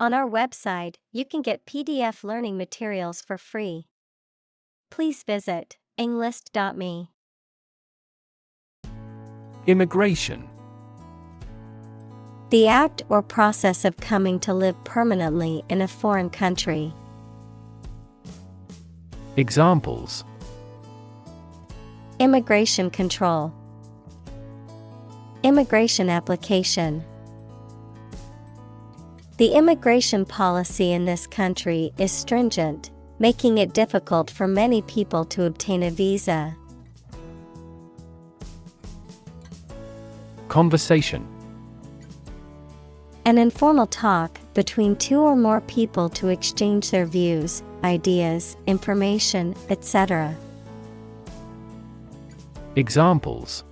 On our website, you can get PDF learning materials for free. Please visit englist.me. Immigration. The act or process of coming to live permanently in a foreign country. Examples: Immigration control. Immigration application. The immigration policy in this country is stringent, making it difficult for many people to obtain a visa. Conversation. An informal talk between two or more people to exchange their views, ideas, information, etc. Examples: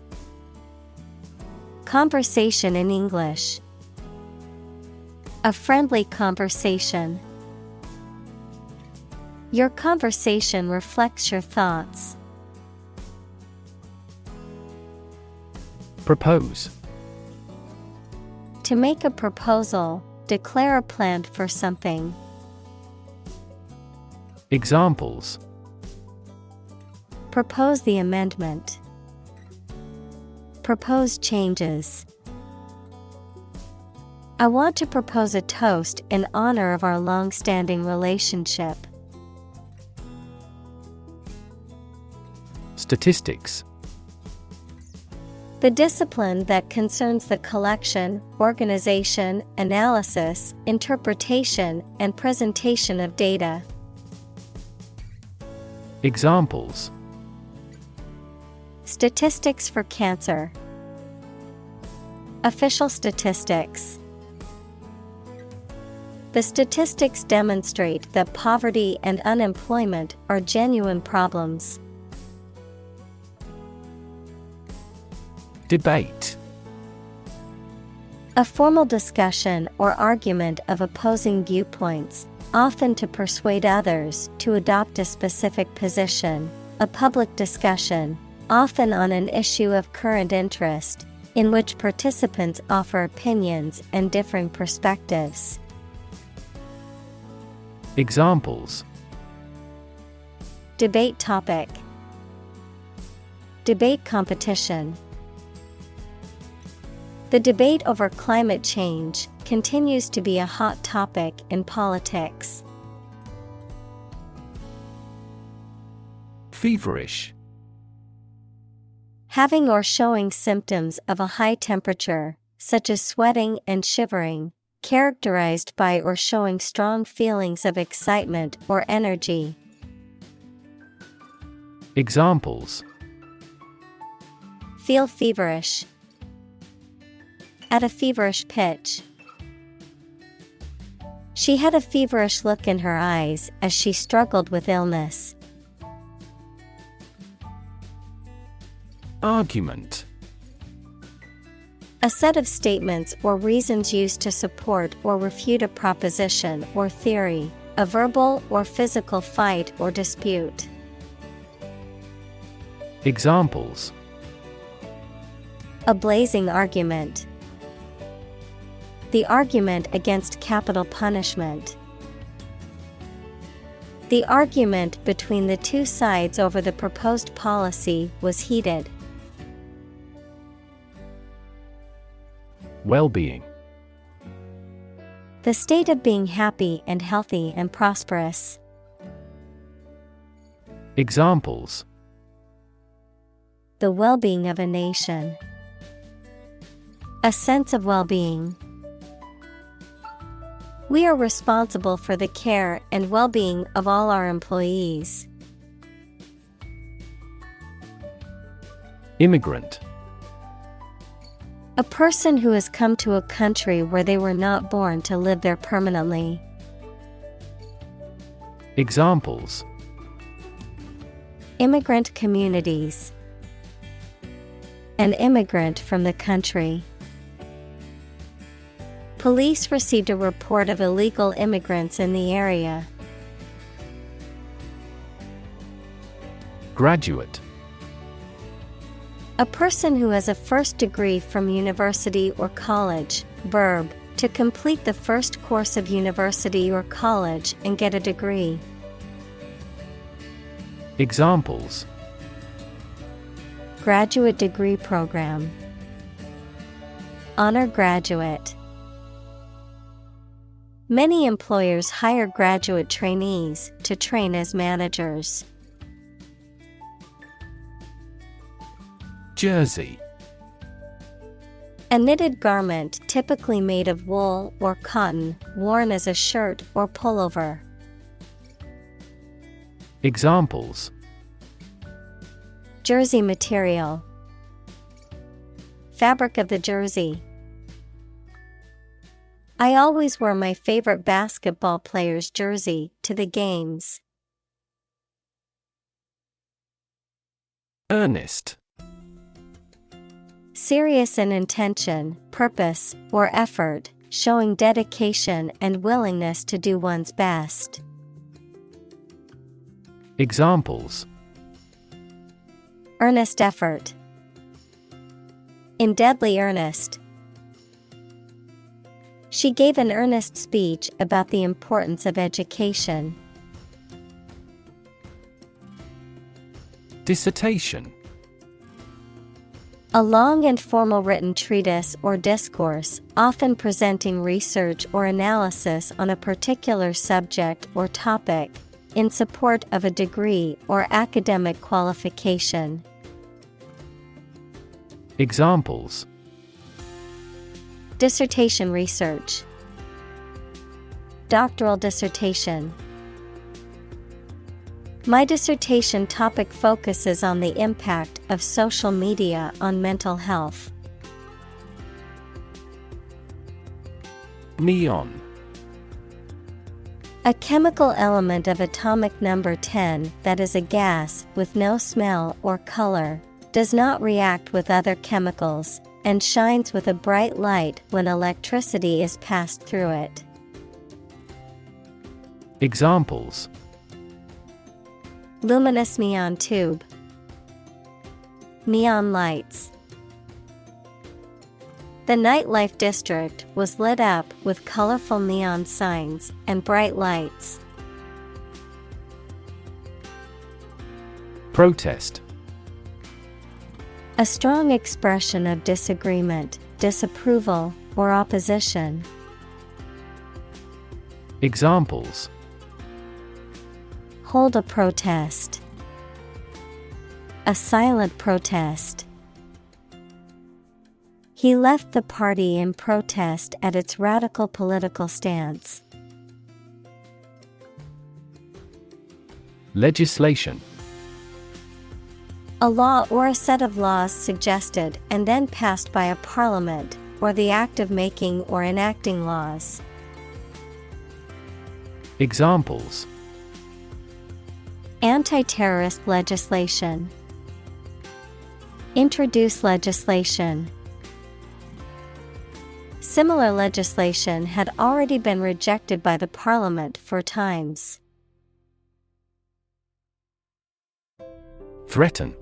Conversation in English. A friendly conversation. Your conversation reflects your thoughts. Propose. To make a proposal, declare a plan for something. Examples: Propose the amendment. Propose changes. I want to propose a toast in honor of our long-standing relationship. Statistics. The discipline that concerns the collection, organization, analysis, interpretation, and presentation of data. Examples: Statistics for cancer. Official statistics. The statistics demonstrate that poverty and unemployment are genuine problems. Debate. A formal discussion or argument of opposing viewpoints, often to persuade others to adopt a specific position. A public discussion, often on an issue of current interest, in which participants offer opinions and differing perspectives. Examples: Debate topic. Debate competition. The debate over climate change continues to be a hot topic in politics. Feverish. Having or showing symptoms of a high temperature, such as sweating and shivering, characterized by or showing strong feelings of excitement or energy. Examples: Feel feverish. At a feverish pitch. She had a feverish look in her eyes as she struggled with illness. Argument. A set of statements or reasons used to support or refute a proposition or theory, a verbal or physical fight or dispute. Examples: A blazing argument. The argument against capital punishment. The argument between the two sides over the proposed policy was heated. Well-being. The state of being happy and healthy and prosperous. Examples: The well-being of a nation. A sense of well-being. We are responsible for the care and well-being of all our employees. Immigrant. A person who has come to a country where they were not born to live there permanently. Examples: Immigrant communities. An immigrant from the country. Police received a report of illegal immigrants in the area. Graduate. A person who has a first degree from university or college. Verb, To complete the first course of university or college and get a degree. Examples: Graduate degree program. Honor graduate. Many employers hire graduate trainees to train as managers. Jersey. A knitted garment typically made of wool or cotton, worn as a shirt or pullover. Examples: Jersey material. Fabric of the jersey. I always wear my favorite basketball player's jersey to the games. Earnest. Serious in intention, purpose, or effort, showing dedication and willingness to do one's best. Examples: Earnest effort. In deadly earnest. She gave an earnest speech about the importance of education. Dissertation. A long and formal written treatise or discourse, often presenting research or analysis on a particular subject or topic, in support of a degree or academic qualification. Examples: Dissertation research. Doctoral dissertation. My dissertation topic focuses on the impact of social media on mental health. Neon. A chemical element of atomic number 10 that is a gas with no smell or color, does not react with other chemicals, and shines with a bright light when electricity is passed through it. Examples: Luminous neon tube. Neon lights. The nightlife district was lit up with colorful neon signs and bright lights. Protest. A strong expression of disagreement, disapproval, or opposition. Examples: Hold a protest. A silent protest. He left the party in protest at its radical political stance. Legislation. A law or a set of laws suggested and then passed by a parliament, or the act of making or enacting laws. Examples: Anti-terrorist legislation. Introduce legislation. Similar legislation had already been rejected by the parliament 4 times. Threaten.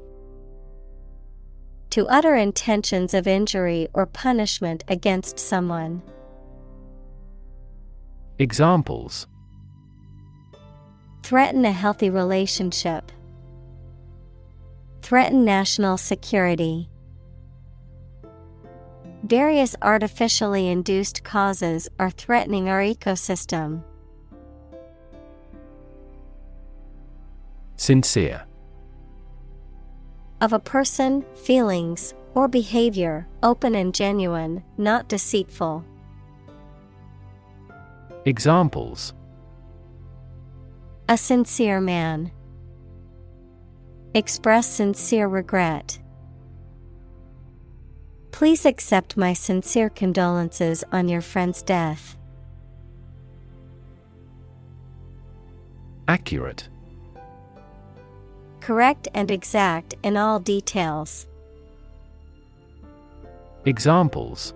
To utter intentions of injury or punishment against someone. Examples: Threaten a healthy relationship. Threaten national security. Various artificially induced causes are threatening our ecosystem. Sincere. Of a person, feelings, or behavior, open and genuine, not deceitful. Examples: A sincere man. Express sincere regret. Please accept my sincere condolences on your friend's death. Accurate. Correct and exact in all details. Examples: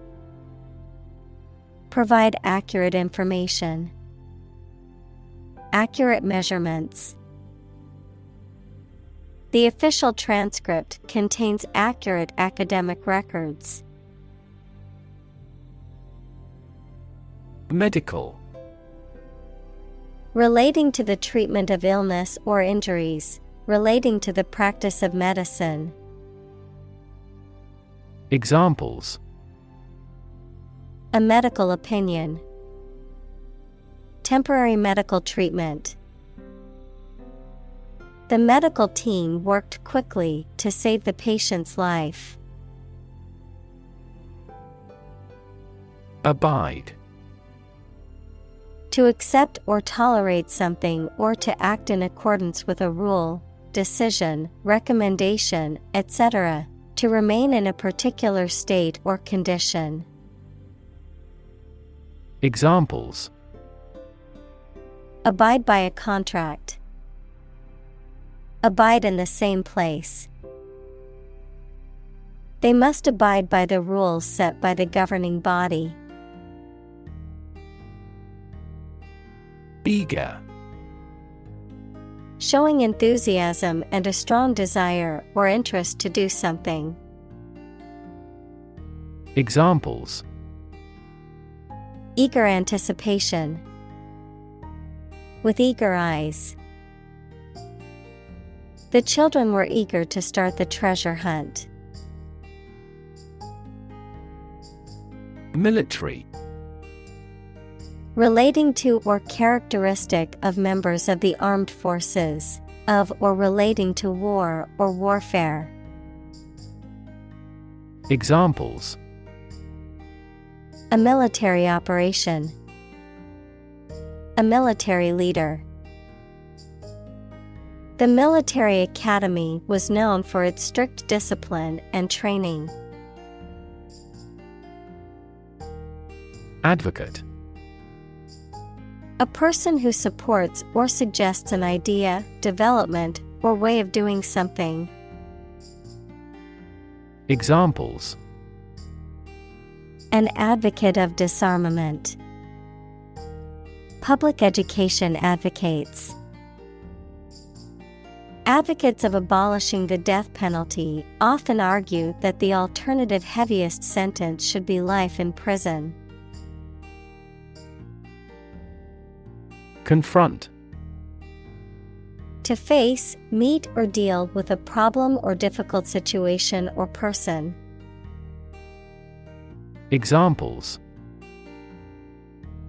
Provide accurate information. Accurate measurements. The official transcript contains accurate academic records. Medical. Relating to the treatment of illness or injuries, relating to the practice of medicine. Examples: A medical opinion. Temporary medical treatment. The medical team worked quickly to save the patient's life. Abide. To accept or tolerate something or to act in accordance with a rule, decision, recommendation, etc., to remain in a particular state or condition. Examples: Abide by a contract. Abide in the same place. They must abide by the rules set by the governing body. Eager. Showing enthusiasm and a strong desire or interest to do something. Examples: Eager anticipation. With eager eyes. The children were eager to start the treasure hunt. Military. Relating to or characteristic of members of the armed forces, of or relating to war or warfare. Examples: A military operation. A military leader. The military academy was known for its strict discipline and training. Advocate. A person who supports or suggests an idea, development, or way of doing something. Examples: An advocate of disarmament. Public education advocates. Advocates of abolishing the death penalty often argue that the alternative heaviest sentence should be life in prison. Confront. To face, meet, or deal with a problem or difficult situation or person. Examples: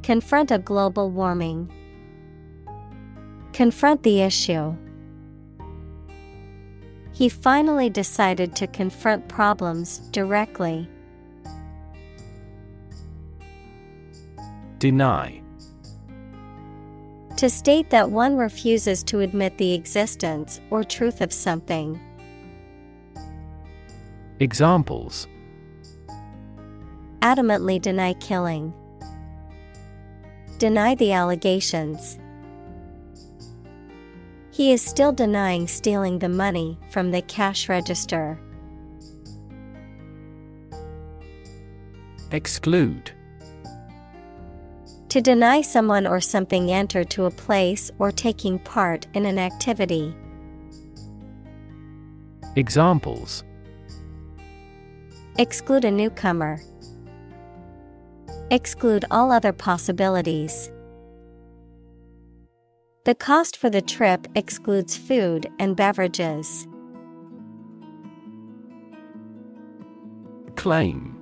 Confront a global warming. Confront the issue. He finally decided to confront problems directly. Deny. To state that one refuses to admit the existence or truth of something. Examples: Adamantly deny killing. Deny the allegations. He is still denying stealing the money from the cash register. Exclude. To deny someone or something enter to a place or taking part in an activity. Examples: Exclude a newcomer. Exclude all other possibilities. The cost for the trip excludes food and beverages. Claim.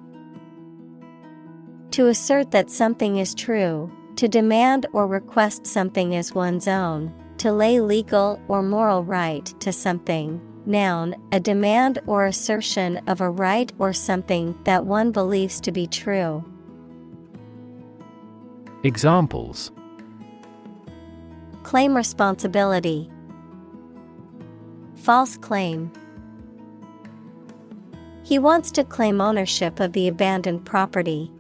To assert that something is true, to demand or request something as one's own, to lay legal or moral right to something. Noun, a demand or assertion of a right or something that one believes to be true. Examples: Claim responsibility. False claim. He wants to claim ownership of the abandoned property.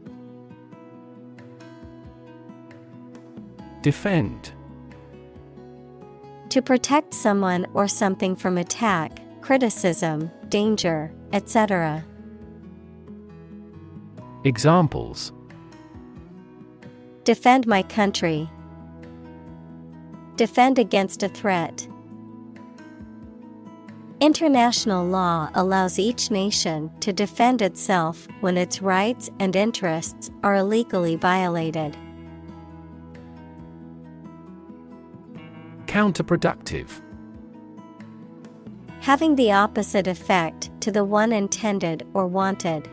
Defend. To protect someone or something from attack, criticism, danger, etc. Examples: Defend my country. Defend against a threat. International law allows each nation to defend itself when its rights and interests are illegally violated. Counterproductive. Having the opposite effect to the one intended or wanted.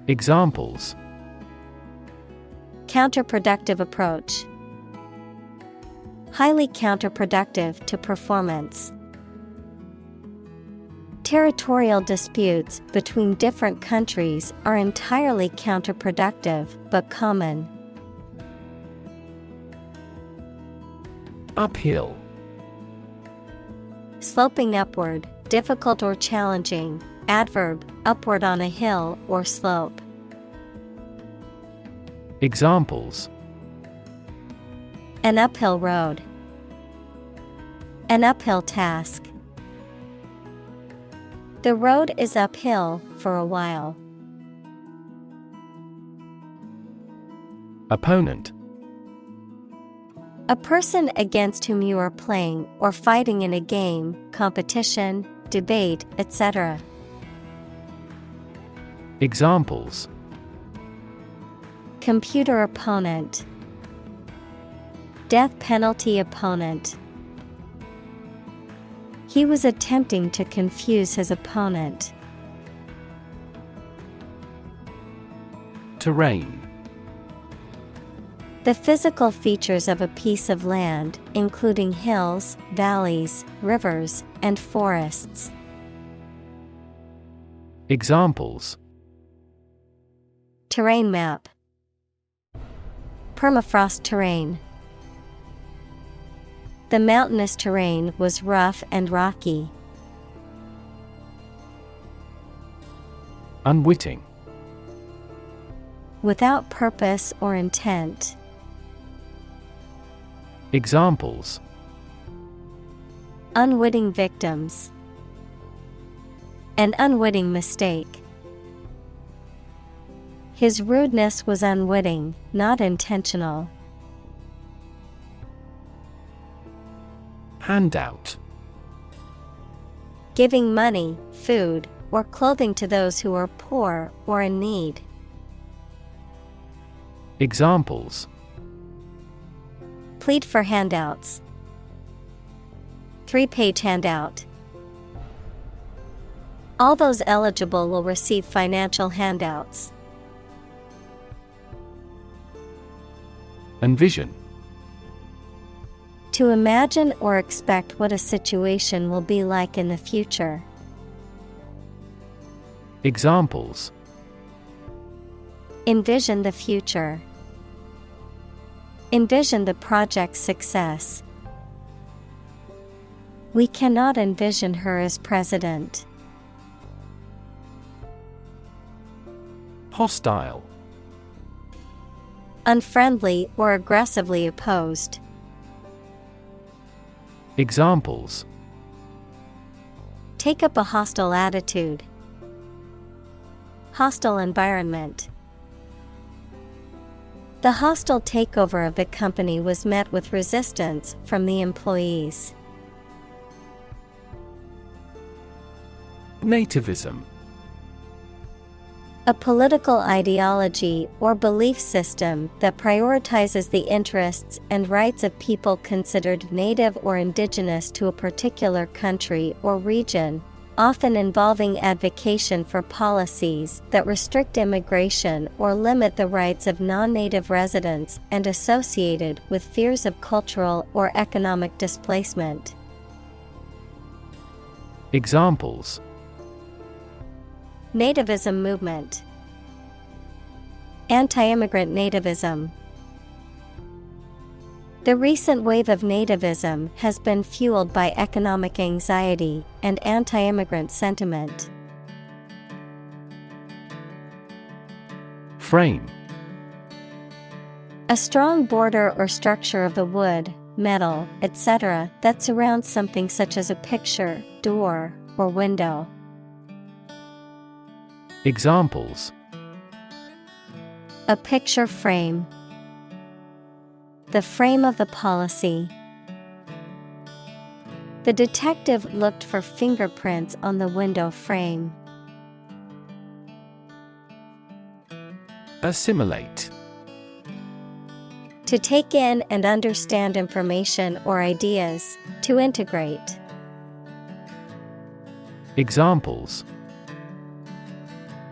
Examples: Counterproductive approach. Highly counterproductive to performance. Territorial disputes between different countries are entirely counterproductive but common. Uphill. Sloping upward, difficult or challenging. Adverb, upward on a hill or slope. Examples: An uphill road. An uphill task. The road is uphill for a while. Opponent. A person against whom you are playing or fighting in a game, competition, debate, etc. Examples: Computer opponent. Death penalty opponent. He was attempting to confuse his opponent. Terrain. The physical features of a piece of land, including hills, valleys, rivers, and forests. Examples: Terrain map. Permafrost terrain. The mountainous terrain was rough and rocky. Unwitting. Without purpose or intent. Examples: Unwitting victims. An unwitting mistake. His rudeness was unwitting, not intentional. Handout. Giving money, food, or clothing to those who are poor or in need. Examples: Plead for handouts. 3-page handout. All those eligible will receive financial handouts. Envision. To imagine or expect what a situation will be like in the future. Examples: Envision the future. Envision the project's success. We cannot envision her as president. Hostile. Unfriendly or aggressively opposed. Examples: Take up a hostile attitude. Hostile environment. The hostile takeover of the company was met with resistance from the employees. Nativism. A political ideology or belief system that prioritizes the interests and rights of people considered native or indigenous to a particular country or region, often involving advocacy for policies that restrict immigration or limit the rights of non-native residents and associated with fears of cultural or economic displacement. Examples: Nativism movement. Anti-immigrant nativism. The recent wave of nativism has been fueled by economic anxiety and anti-immigrant sentiment. Frame. A strong border or structure of the wood, metal, etc. that surrounds something such as a picture, door, or window. Examples: A picture frame. The frame of the policy. The detective looked for fingerprints on the window frame. To To take in and understand information or ideas, to integrate. Examples: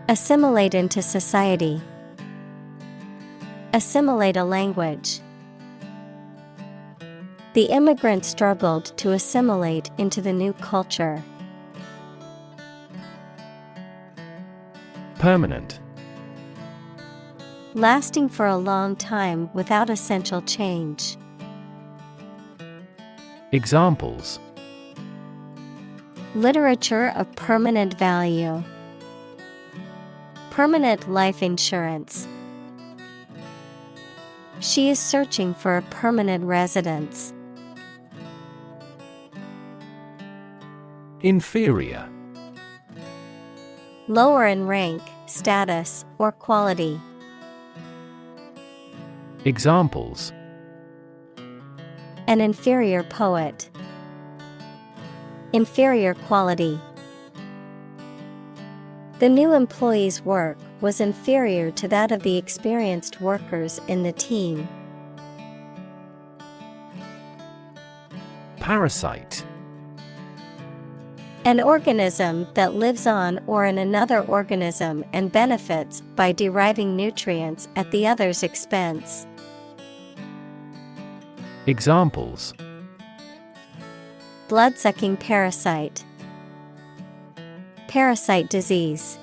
Assimilate into society. Assimilate a language. The immigrant struggled to assimilate into the new culture. Permanent. Lasting for a long time without essential change. Examples: Literature of permanent value. Permanent life insurance. She is searching for a permanent residence. Inferior. Lower in rank, status, or quality. Examples: An inferior poet. Inferior quality. The new employee's work was inferior to that of the experienced workers in the team. Parasite. An organism that lives on or in another organism and benefits by deriving nutrients at the other's expense. Examples: Blood-sucking parasite. Parasite disease.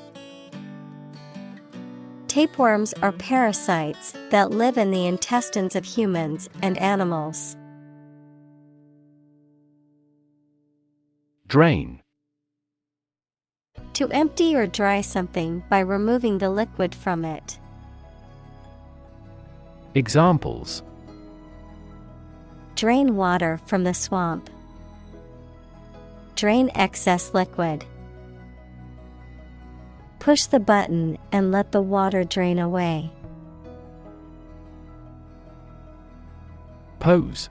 Tapeworms are parasites that live in the intestines of humans and animals. Drain. To empty or dry something by removing the liquid from it. Examples: Drain water from the swamp. Drain excess liquid. Push the button and let the water drain away. Pose.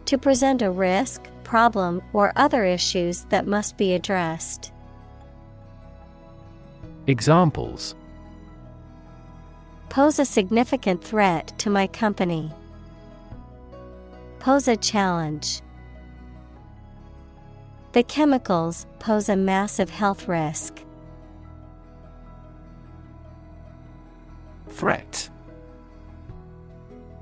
To present a risk, problem, or other issues that must be addressed. Examples: Pose a significant threat to my company. Pose a challenge. The chemicals pose a massive health risk. Threat.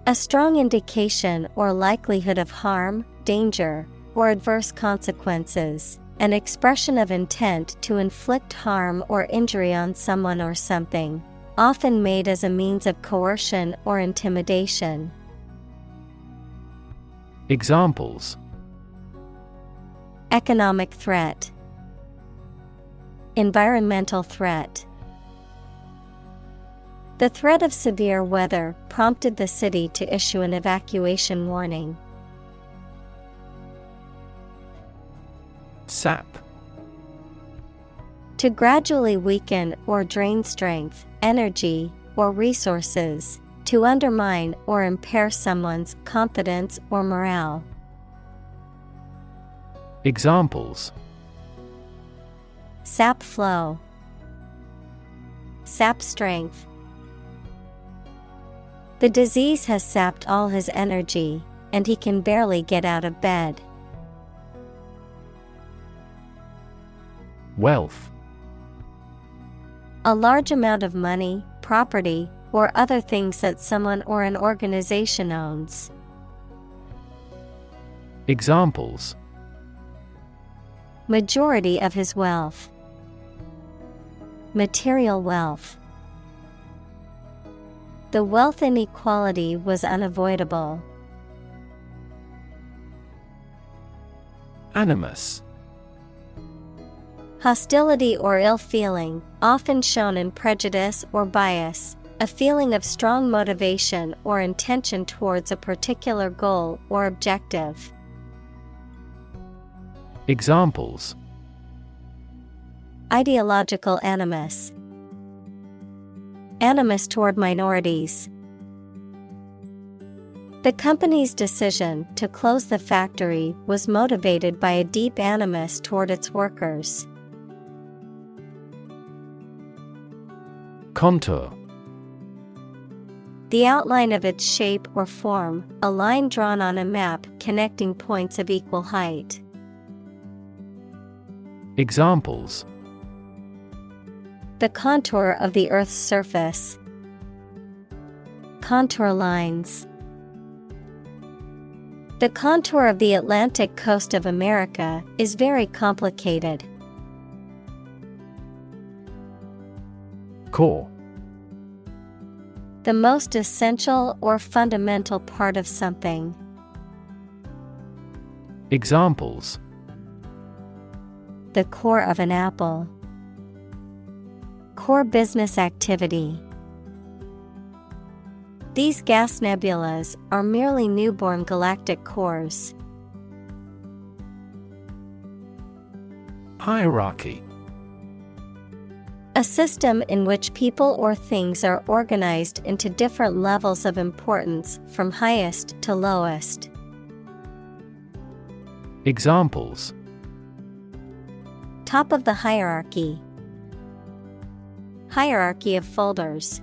A strong indication or likelihood of harm, danger, or adverse consequences. An expression of intent to inflict harm or injury on someone or something, often made as a means of coercion or intimidation. Examples: Economic threat. Environmental threat. The threat of severe weather prompted the city to issue an evacuation warning. Sap. To gradually weaken or drain strength, energy, or resources, to undermine or impair someone's confidence or morale. Examples: Sap flow. Sap strength. The disease has sapped all his energy, and he can barely get out of bed. Wealth. A large amount of money, property, or other things that someone or an organization owns. Examples: Majority of his wealth. Material wealth. The wealth inequality was unavoidable. Animus. Hostility or ill feeling, often shown in prejudice or bias, a feeling of strong motivation or intention towards a particular goal or objective. Examples: Ideological animus. Animus toward minorities. The company's decision to close the factory was motivated by a deep animus toward its workers. Contour. The outline of its shape or form, a line drawn on a map connecting points of equal height. Examples: the contour of the Earth's surface. Contour lines. The contour of the Atlantic coast of America is very complicated. Core. The most essential or fundamental part of something. Examples: the core of an apple. Core business activity. These gas nebulas are merely newborn galactic cores. Hierarchy. A system in which people or things are organized into different levels of importance from highest to lowest. Examples: top of the hierarchy. Hierarchy of folders.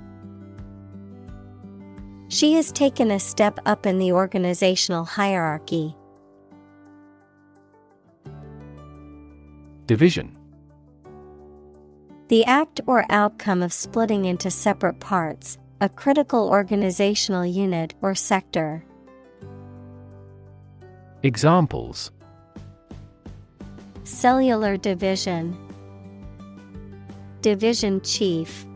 She has taken a step up in the organizational hierarchy. Division. The act or outcome of splitting into separate parts, a critical organizational unit or sector. Examples: cellular division. Division chief.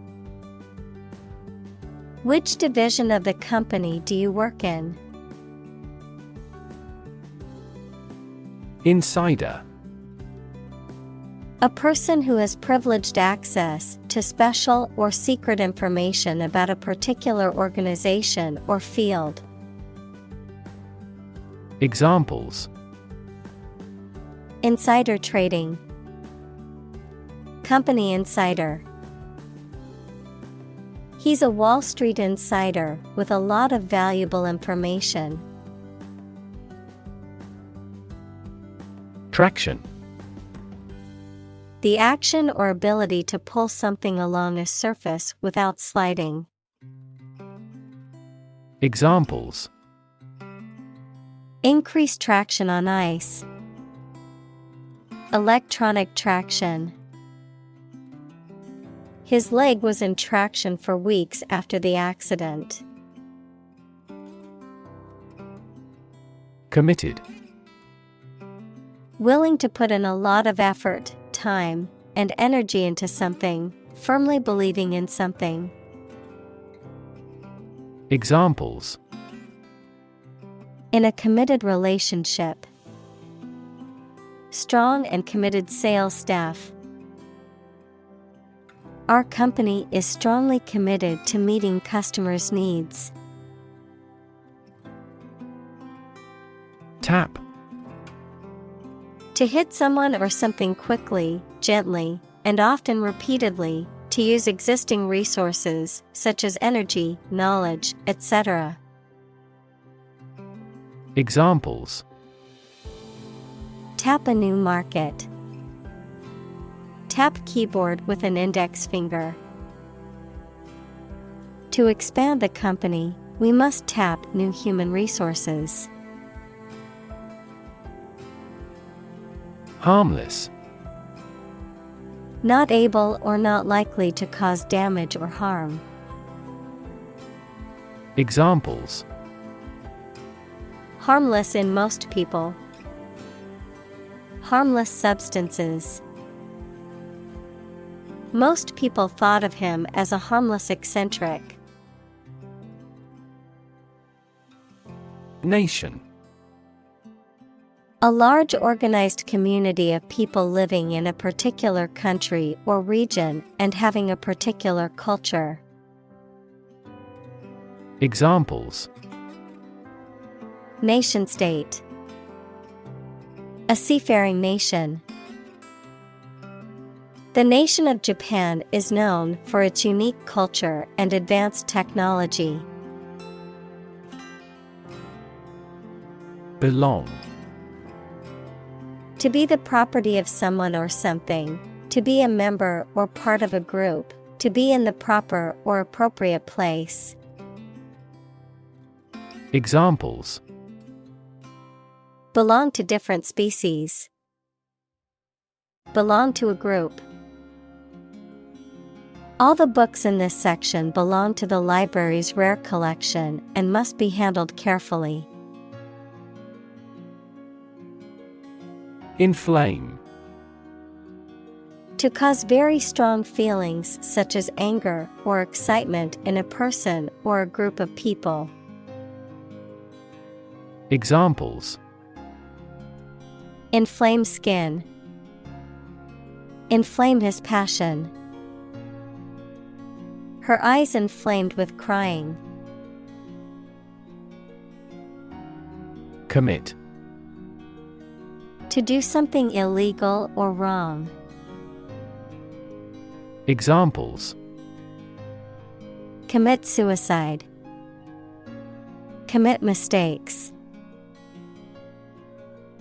Which division of the company do you work in? Insider. A person who has privileged access to special or secret information about a particular organization or field. Examples: insider trading. Company insider. He's a Wall Street insider with a lot of valuable information. Traction. The action or ability to pull something along a surface without sliding. Examples: increased traction on ice. Electronic traction. His leg was in traction for weeks after the accident. Committed. Willing to put in a lot of effort, time, and energy into something, firmly believing in something. Examples: in a committed relationship. Strong and committed sales staff. Our company is strongly committed to meeting customers' needs. Tap. To hit someone or something quickly, gently, and often repeatedly, to use existing resources, such as energy, knowledge, etc. Examples: tap a new market. Tap keyboard with an index finger. To expand the company, we must tap new human resources. Harmless. Not able or not likely to cause damage or harm. Examples: harmless in most people. Harmless substances. Most people thought of him as a harmless eccentric. Nation. A large organized community of people living in a particular country or region and having a particular culture. Examples: nation state. A seafaring nation. The nation of Japan is known for its unique culture and advanced technology. Belong. To be the property of someone or something, to be a member or part of a group, to be in the proper or appropriate place. Examples. Belong to different species. Belong to a group. All the books in this section belong to the library's rare collection and must be handled carefully. Inflame. To cause very strong feelings such as anger or excitement in a person or a group of people. Examples. Inflame skin. Inflame his passion. Her eyes inflamed with crying. Commit. To do something illegal or wrong. Examples. Commit suicide. Commit mistakes.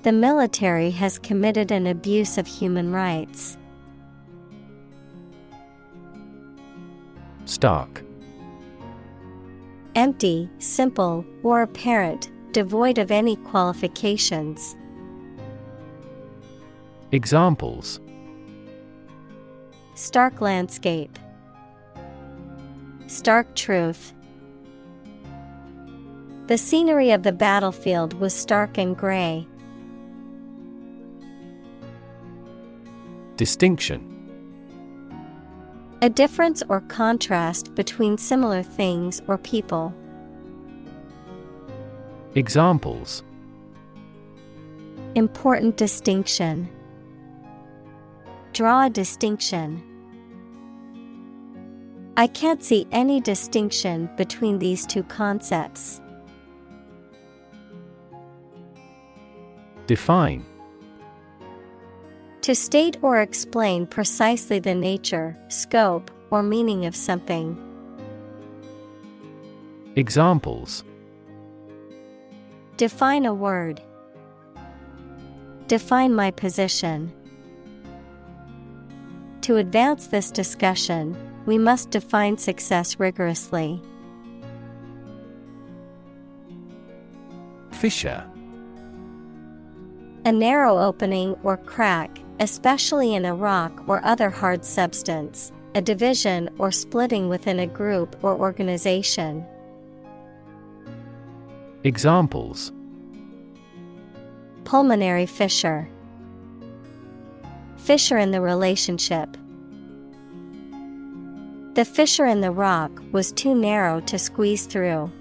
The military has committed an abuse of human rights. Stark. Empty, simple, or apparent, devoid of any qualifications. Examples. Stark landscape. Stark truth. The scenery of the battlefield was stark and gray. Distinction. A difference or contrast between similar things or people. Examples. Important distinction. Draw a distinction. I can't see any distinction between these two concepts. Define. To state or explain precisely the nature, scope, or meaning of something. Examples. Define a word. Define my position. To advance this discussion, we must define success rigorously. Fissure. A narrow opening or crack, especially in a rock or other hard substance, a division or splitting within a group or organization. Examples. Pulmonary fissure. Fissure in the relationship. The fissure in the rock was too narrow to squeeze through.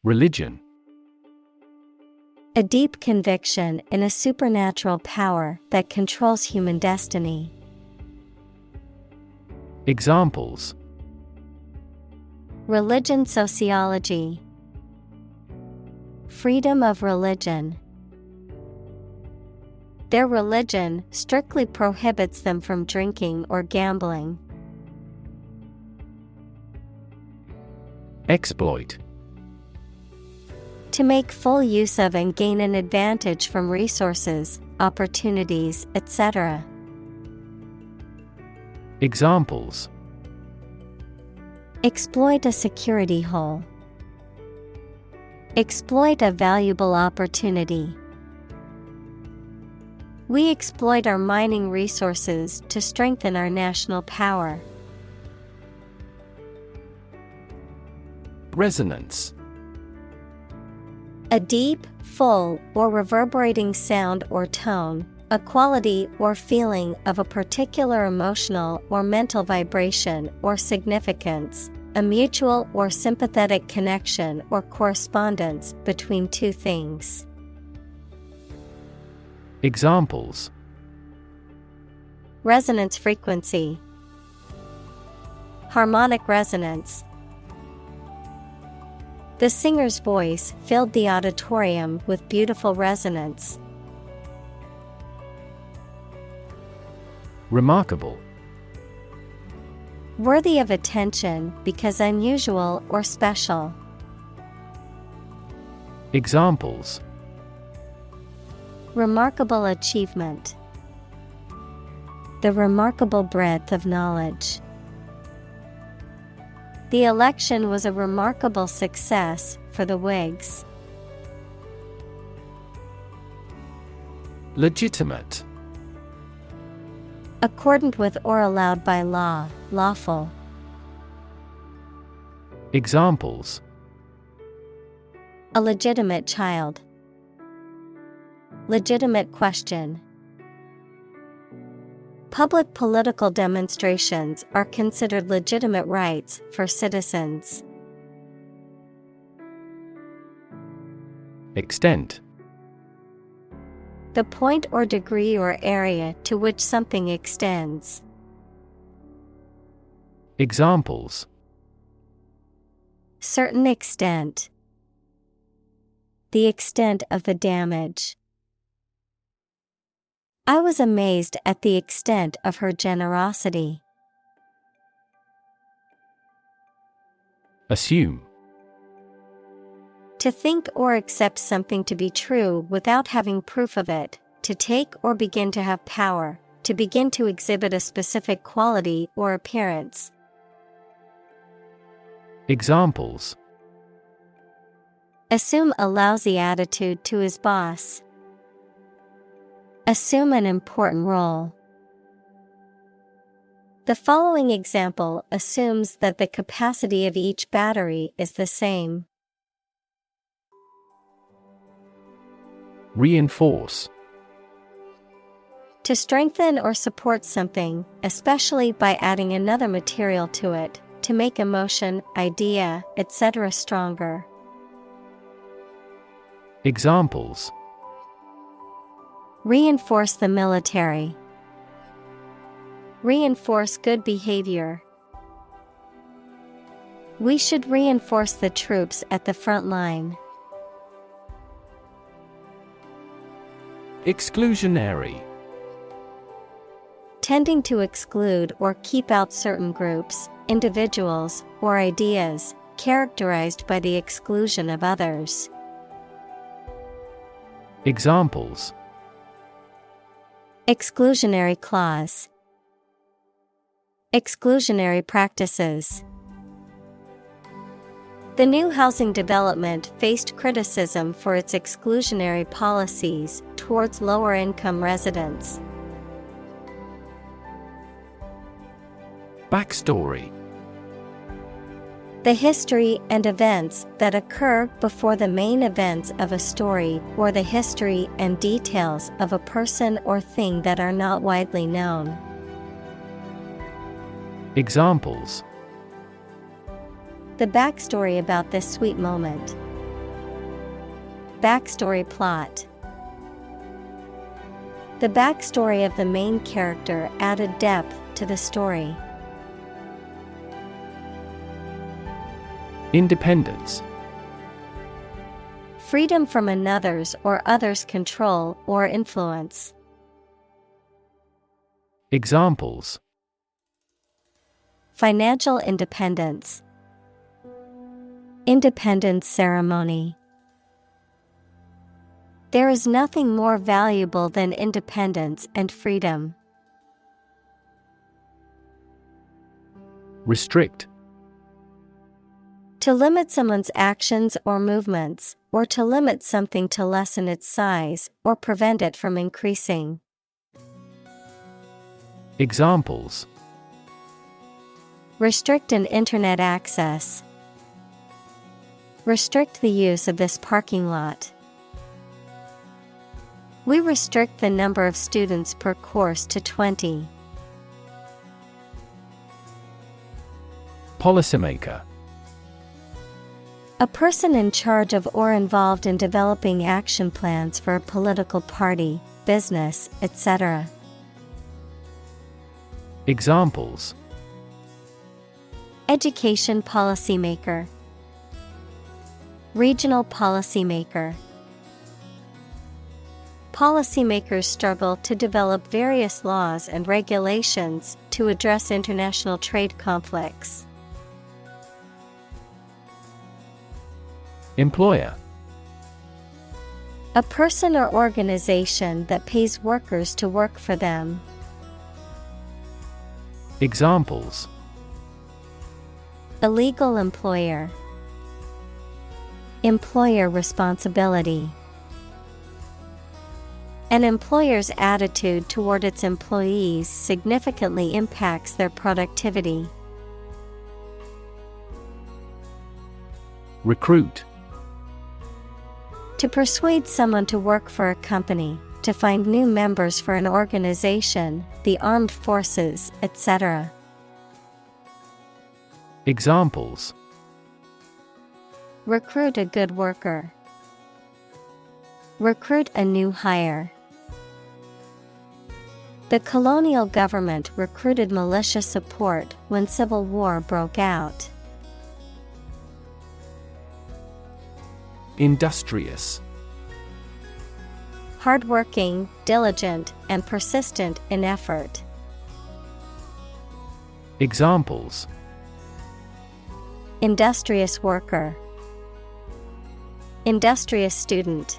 Religion. A deep conviction in a supernatural power that controls human destiny. Examples. Religion sociology. Freedom of religion. Their religion strictly prohibits them from drinking or gambling. Exploit. To make full use of and gain an advantage from resources, opportunities, etc. Examples. Exploit a security hole. Exploit a valuable opportunity. We exploit our mining resources to strengthen our national power. Resonance. A deep, full, or reverberating sound or tone, a quality or feeling of a particular emotional or mental vibration or significance, a mutual or sympathetic connection or correspondence between two things. Examples. Resonance frequency. Harmonic resonance. The singer's voice filled the auditorium with beautiful resonance. Remarkable. Worthy of attention because unusual or special. Examples. Remarkable achievement. The remarkable breadth of knowledge. The election was a remarkable success for the Whigs. Legitimate. Accordant with or allowed by law, lawful. Examples: A legitimate child. Legitimate question. Public political demonstrations are considered legitimate rights for citizens. Extent. The point or degree or area to which something extends. Examples: Certain extent. The extent of the damage. I was amazed at the extent of her generosity. Assume. To think or accept something to be true without having proof of it, to take or begin to have power, to begin to exhibit a specific quality or appearance. Examples: Assume a lousy attitude to his boss. Assume an important role. The following example assumes that the capacity of each battery is the same. Reinforce. To strengthen or support something, especially by adding another material to it, to make emotion, idea, etc. stronger. Examples: Reinforce the military. Reinforce good behavior. We should reinforce the troops at the front line. Exclusionary. Tending to exclude or keep out certain groups, individuals, or ideas, characterized by the exclusion of others. Examples: Exclusionary clause. Exclusionary practices. The new housing development faced criticism for its exclusionary policies towards lower-income residents. Backstory. The history and events that occur before the main events of a story, or the history and details of a person or thing that are not widely known. Examples: The backstory about this sweet moment. Backstory plot. The backstory of the main character added depth to the story. Independence. Freedom from another's or others' control or influence. Examples: Financial independence. Independence ceremony. There is nothing more valuable than independence and freedom. Restrict. To limit someone's actions or movements, or to limit something to lessen its size or prevent it from increasing. Examples: Restrict an internet access. Restrict the use of this parking lot. We restrict the number of students per course to 20. Policymaker. A person in charge of or involved in developing action plans for a political party, business, etc. Examples: Education policymaker. Regional policymaker. Policymakers struggle to develop various laws and regulations to address international trade conflicts. Employer. A person or organization that pays workers to work for them. Illegal employer. Employer responsibility. An employer's attitude toward its employees significantly impacts their productivity. Recruit. To persuade someone to work for a company, to find new members for an organization, the armed forces, etc. Examples: recruit a good worker. Recruit a new hire. The colonial government recruited militia support when civil war broke out. Industrious. Hardworking, diligent, and persistent in effort. Examples: industrious worker. Industrious student.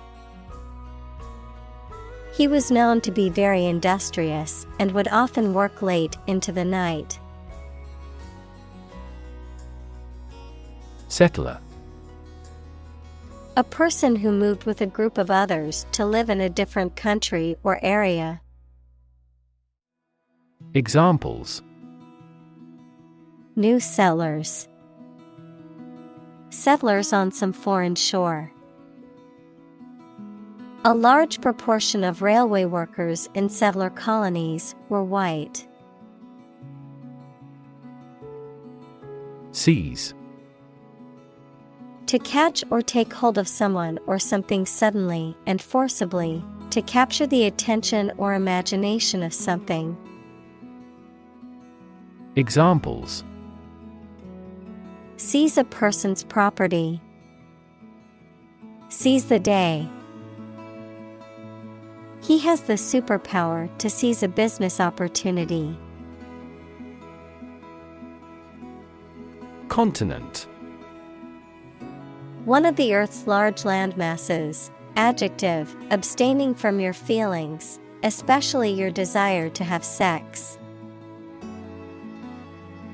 He was known to be very industrious and would often work late into the night. Settler. A person who moved with a group of others to live in a different country or area. Examples: new settlers. Settlers on some foreign shore. A large proportion of railway workers in settler colonies were white. Seize. To catch or take hold of someone or something suddenly and forcibly, to capture the attention or imagination of something. Examples: seize a person's property. Seize the day. He has the superpower to seize a business opportunity. Continent. One of the Earth's large landmasses. Adjective, abstaining from your feelings, especially your desire to have sex.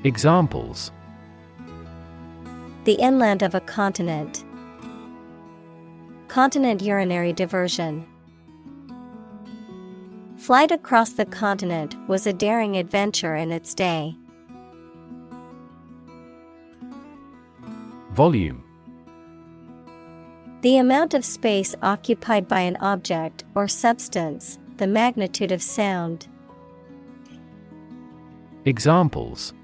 Examples: the inland of a continent. Continent urinary diversion. Flight across the continent was a daring adventure in its day. Volume. The amount of space occupied by an object or substance, the magnitude of sound. Examples: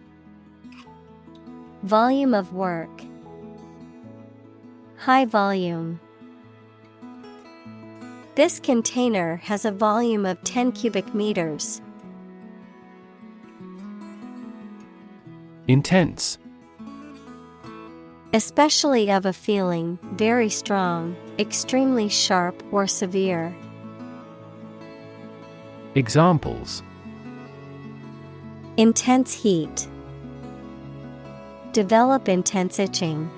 volume of work. High volume. This container has a volume of 10 cubic meters. Intense. Especially of a feeling, very strong, extremely sharp or severe. Examples: intense heat. Develop intense itching.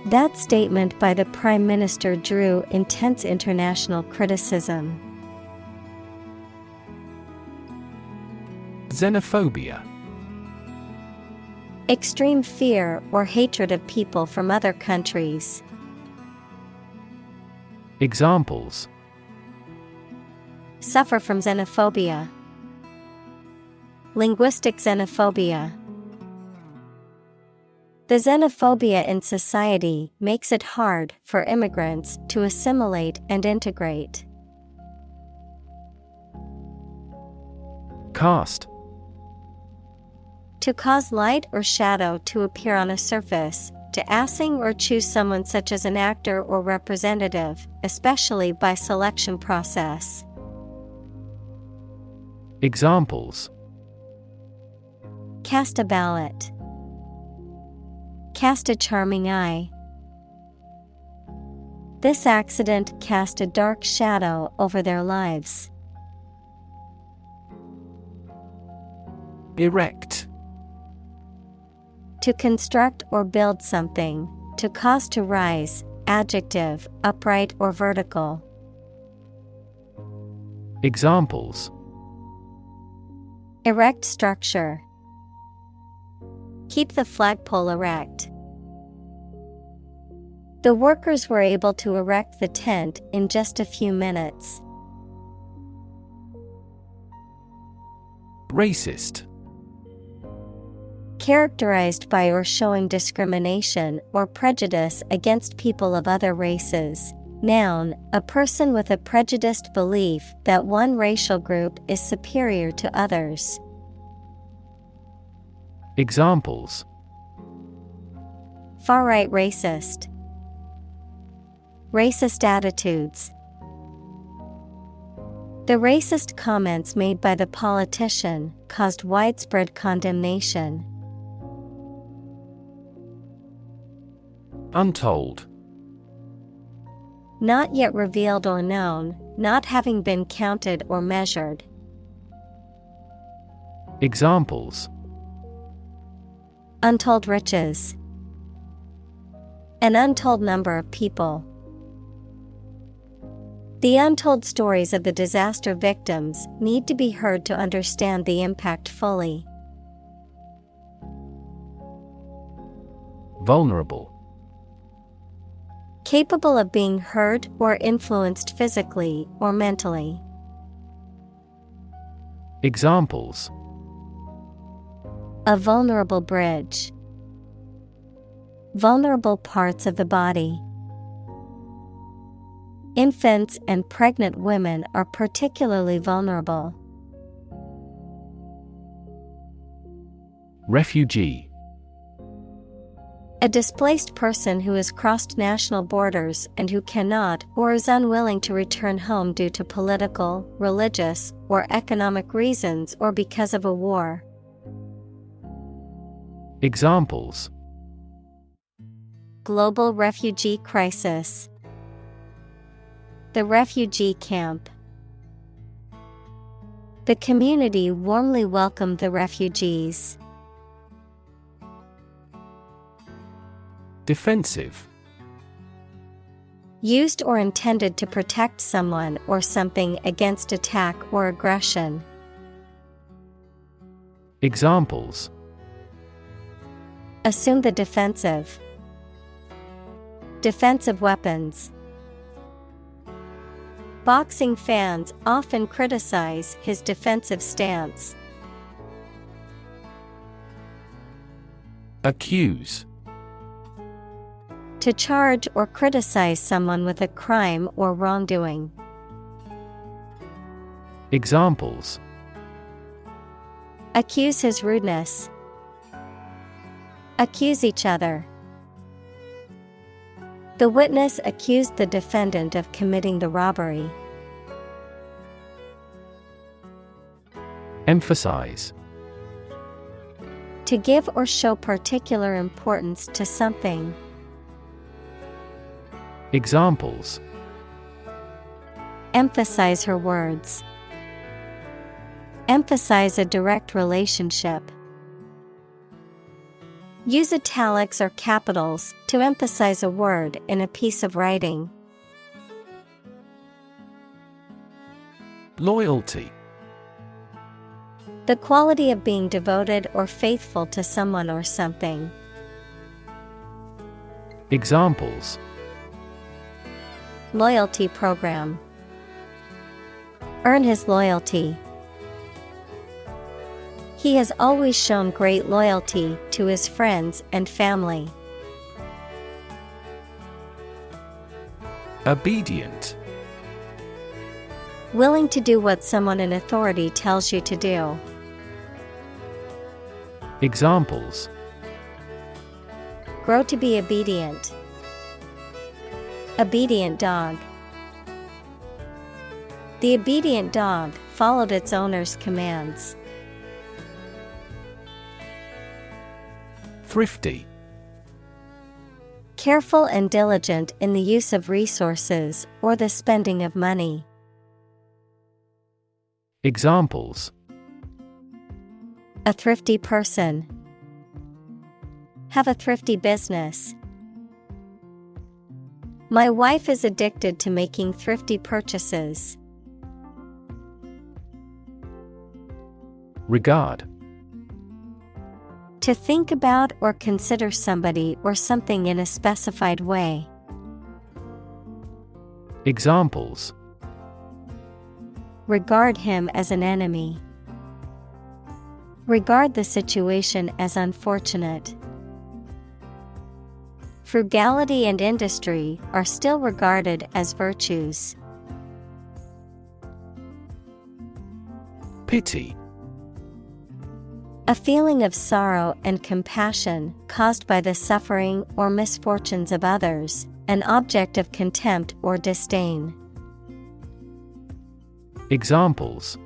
That statement by the Prime Minister drew intense international criticism. Xenophobia. Extreme fear or hatred of people from other countries. Examples: suffer from xenophobia. Linguistic xenophobia. The xenophobia in society makes it hard for immigrants to assimilate and integrate. Cast. To cause light or shadow to appear on a surface, to assing or choose someone such as an actor or representative, especially by selection process. Examples: cast a ballot. Cast a charming eye. This accident cast a dark shadow over their lives. Erect. To construct or build something, to cause to rise, adjective, upright or vertical. Examples: erect structure. Keep the flagpole erect. The workers were able to erect the tent in just a few minutes. Racist. Characterized by or showing discrimination or prejudice against people of other races. Noun, a person with a prejudiced belief that one racial group is superior to others. Examples: Far-right racist. Racist attitudes. The racist comments made by the politician caused widespread condemnation. Untold. Not yet revealed or known, not having been counted or measured. Examples: Untold riches. An untold number of people. The untold stories of the disaster victims need to be heard to understand the impact fully. Vulnerable. Capable of being hurt or influenced physically or mentally. Examples: A vulnerable bridge. Vulnerable parts of the body. Infants and pregnant women are particularly vulnerable. Refugee. A displaced person who has crossed national borders and who cannot or is unwilling to return home due to political, religious, or economic reasons or because of a war. Examples: Global refugee crisis. The refugee camp. The community warmly welcomed the refugees. Defensive. Used or intended to protect someone or something against attack or aggression. Examples: Assume the defensive. Defensive weapons. Boxing fans often criticize his defensive stance. Accuse. To charge or criticize someone with a crime or wrongdoing. Examples: Accuse his rudeness. Accuse each other. The witness accused the defendant of committing the robbery. Emphasize. To give or show particular importance to something. Examples: Emphasize her words. Emphasize a direct relationship. Use italics or capitals to emphasize a word in a piece of writing. Loyalty. The quality of being devoted or faithful to someone or something. Examples: Loyalty program. Earn his loyalty. He has always shown great loyalty to his friends and family. Obedient. Willing to do what someone in authority tells you to do. Examples: Grow to be obedient. Obedient dog. The obedient dog followed its owner's commands. Thrifty. Careful and diligent in the use of resources or the spending of money. Examples: A thrifty person. Have a thrifty business. My wife is addicted to making thrifty purchases. Regard. To think about or consider somebody or something in a specified way. Examples: Regard him as an enemy. Regard the situation as unfortunate. Frugality and industry are still regarded as virtues. Pity. A feeling of sorrow and compassion caused by the suffering or misfortunes of others, an object of contempt or disdain. Examples: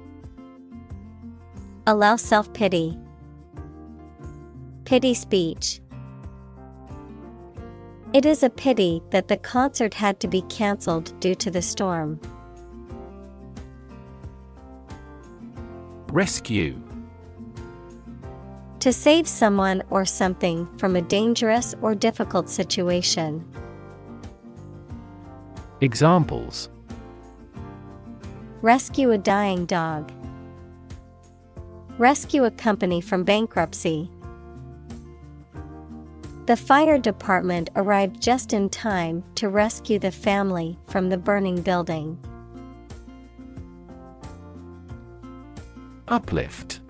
Allow self-pity. Pity speech. It is a pity that the concert had to be cancelled due to the storm. Rescue. To save someone or something from a dangerous or difficult situation. Examples: Rescue a dying dog. Rescue a company from bankruptcy. The fire department arrived just in time to rescue the family from the burning building. Uplift.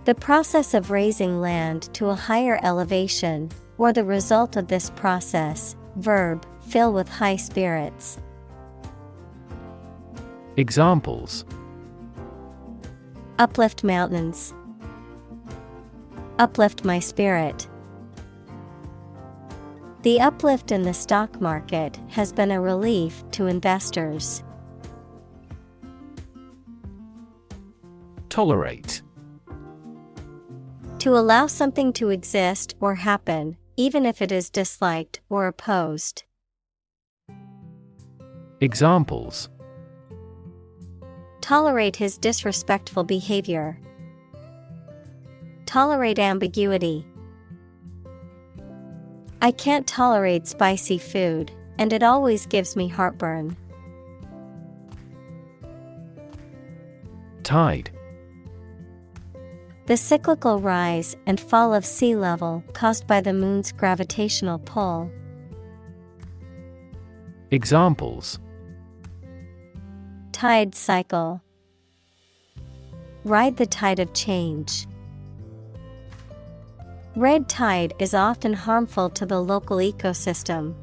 The process of raising land to a higher elevation, or the result of this process. Verb, fill with high spirits. Examples: Uplift mountains. Uplift my spirit. The uplift in the stock market has been a relief to investors. Tolerate. To allow something to exist or happen, even if it is disliked or opposed. Examples: Tolerate his disrespectful behavior. Tolerate ambiguity. I can't tolerate spicy food, and it always gives me heartburn. Tide. The cyclical rise and fall of sea level caused by the moon's gravitational pull. Examples: Tide cycle. Ride the tide of change. Red tide is often harmful to the local ecosystem.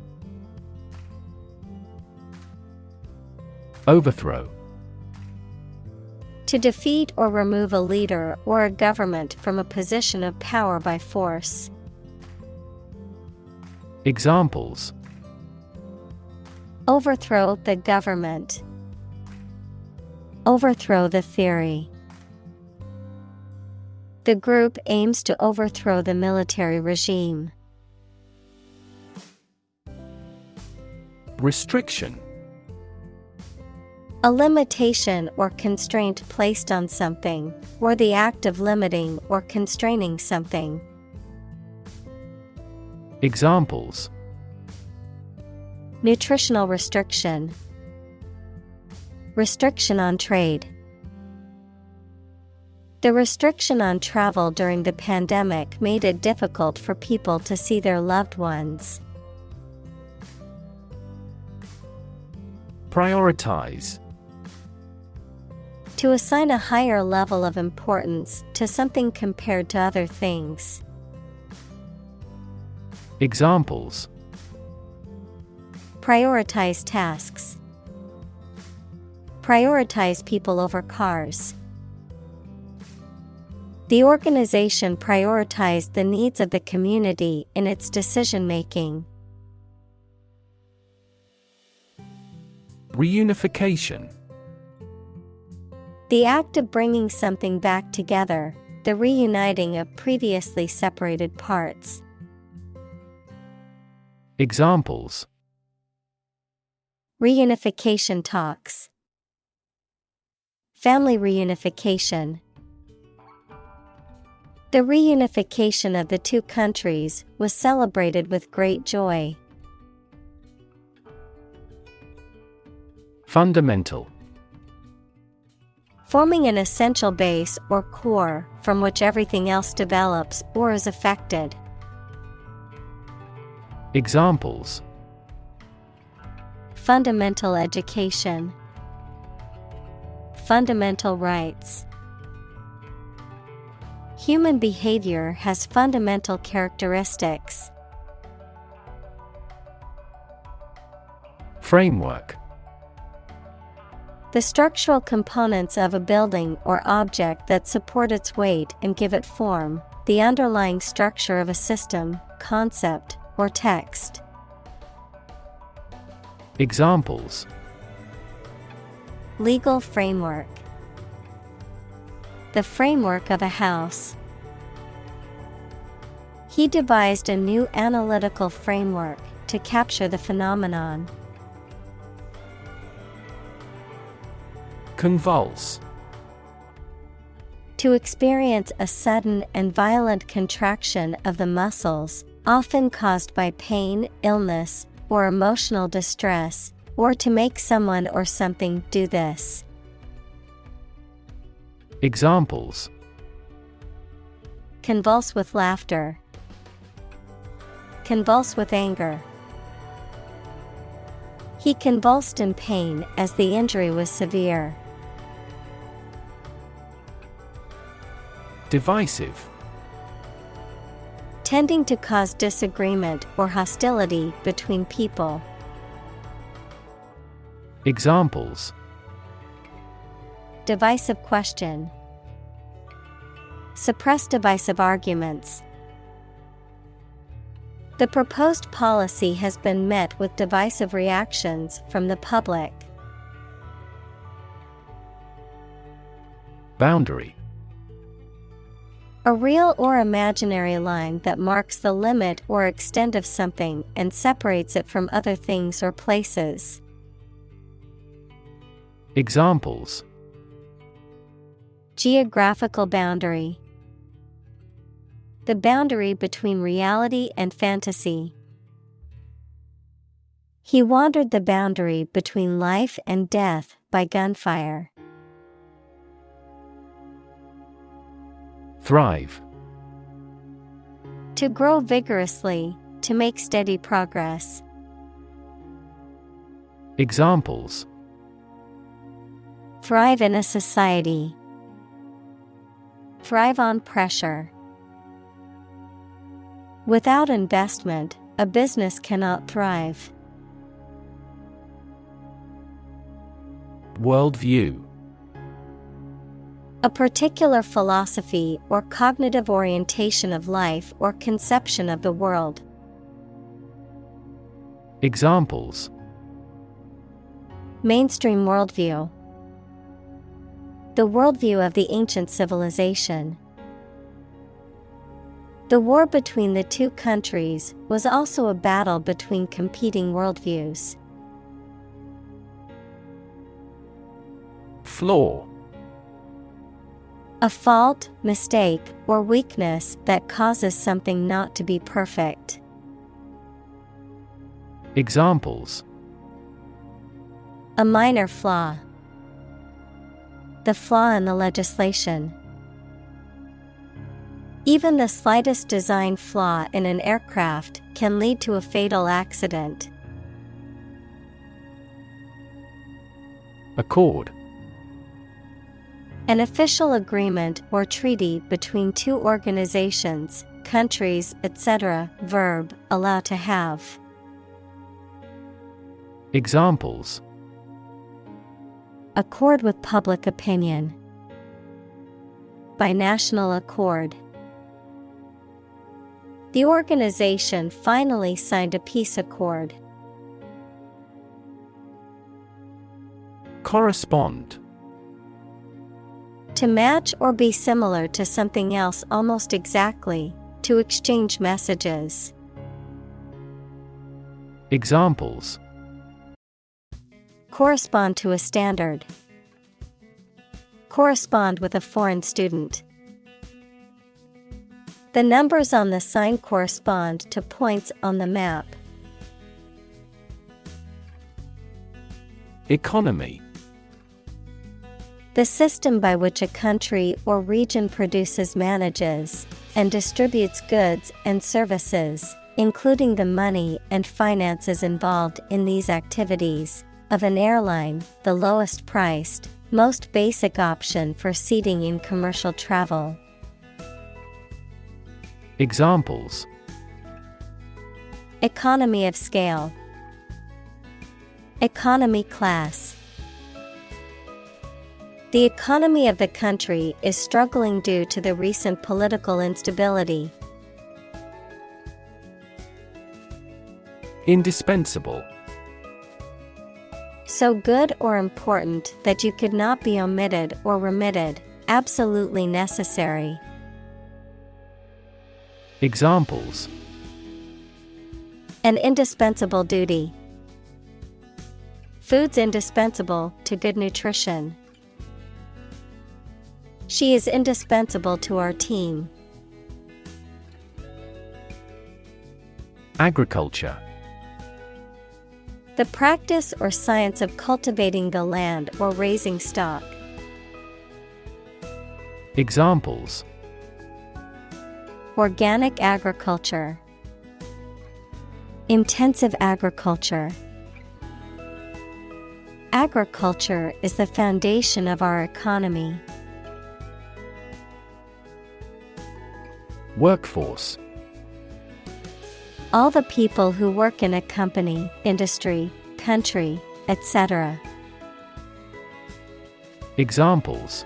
Overthrow. To defeat or remove a leader or a government from a position of power by force. Examples: Overthrow the government. Overthrow the theory. The group aims to overthrow the military regime. Restriction. A limitation or constraint placed on something, or the act of limiting or constraining something. Examples: Nutritional restriction. Restriction on trade. The restriction on travel during the pandemic made it difficult for people to see their loved ones. Prioritize. To assign a higher level of importance to something compared to other things. Examples: Prioritize tasks. Prioritize people over cars. The organization prioritized the needs of the community in its decision-making. Reunification. The act of bringing something back together, the reuniting of previously separated parts. Examples: Reunification talks. Family reunification. The reunification of the two countries was celebrated with great joy. Fundamental. Forming an essential base or core from which everything else develops or is affected. Examples: Fundamental education. Fundamental rights. Human behavior has fundamental characteristics. Framework. The structural components of a building or object that support its weight and give it form, the underlying structure of a system, concept, or text. Examples: Legal framework. The framework of a house. He devised a new analytical framework to capture the phenomenon. Convulse. To experience a sudden and violent contraction of the muscles, often caused by pain, illness, or emotional distress, or to make someone or something do this. Examples: Convulse with laughter. Convulse with anger. He convulsed in pain as the injury was severe. Divisive. Tending to cause disagreement or hostility between people. Examples: Divisive question. Suppress divisive arguments. The proposed policy has been met with divisive reactions from the public. Boundary. A real or imaginary line that marks the limit or extent of something and separates it from other things or places. Examples: Geographical boundary. The boundary between reality and fantasy. He wandered the boundary between life and death by gunfire. Thrive. To grow vigorously, to make steady progress. Examples: Thrive in a society. Thrive on pressure. Without investment, a business cannot thrive. Worldview. A particular philosophy or cognitive orientation of life or conception of the world. Examples: Mainstream worldview. The worldview of the ancient civilization. The war between the two countries was also a battle between competing worldviews. Flaw. A fault, mistake, or weakness that causes something not to be perfect. Examples: A minor flaw. The flaw in the legislation. Even the slightest design flaw in an aircraft can lead to a fatal accident. Accord. An official agreement or treaty between two organizations, countries, etc. Verb, allow to have. Examples: Accord with public opinion. By national accord. The organization finally signed a peace accord. Correspond. To match or be similar to something else almost exactly, to exchange messages. Examples: Correspond to a standard. Correspond with a foreign student. The numbers on the sign correspond to points on the map. Economy. The system by which a country or region produces, manages, and distributes goods and services, including the money and finances involved in these activities, of an airline, the lowest priced, most basic option for seating in commercial travel. Examples: Economy of scale, economy class. The economy of the country is struggling due to the recent political instability. Indispensable. So good or important that you could not be omitted or remitted, absolutely necessary. Examples: An indispensable duty. Food's indispensable to good nutrition. She is indispensable to our team. Agriculture. The practice or science of cultivating the land or raising stock. Examples: Organic agriculture, intensive agriculture. Agriculture is the foundation of our economy. Workforce. All the people who work in a company, industry, country, etc. Examples: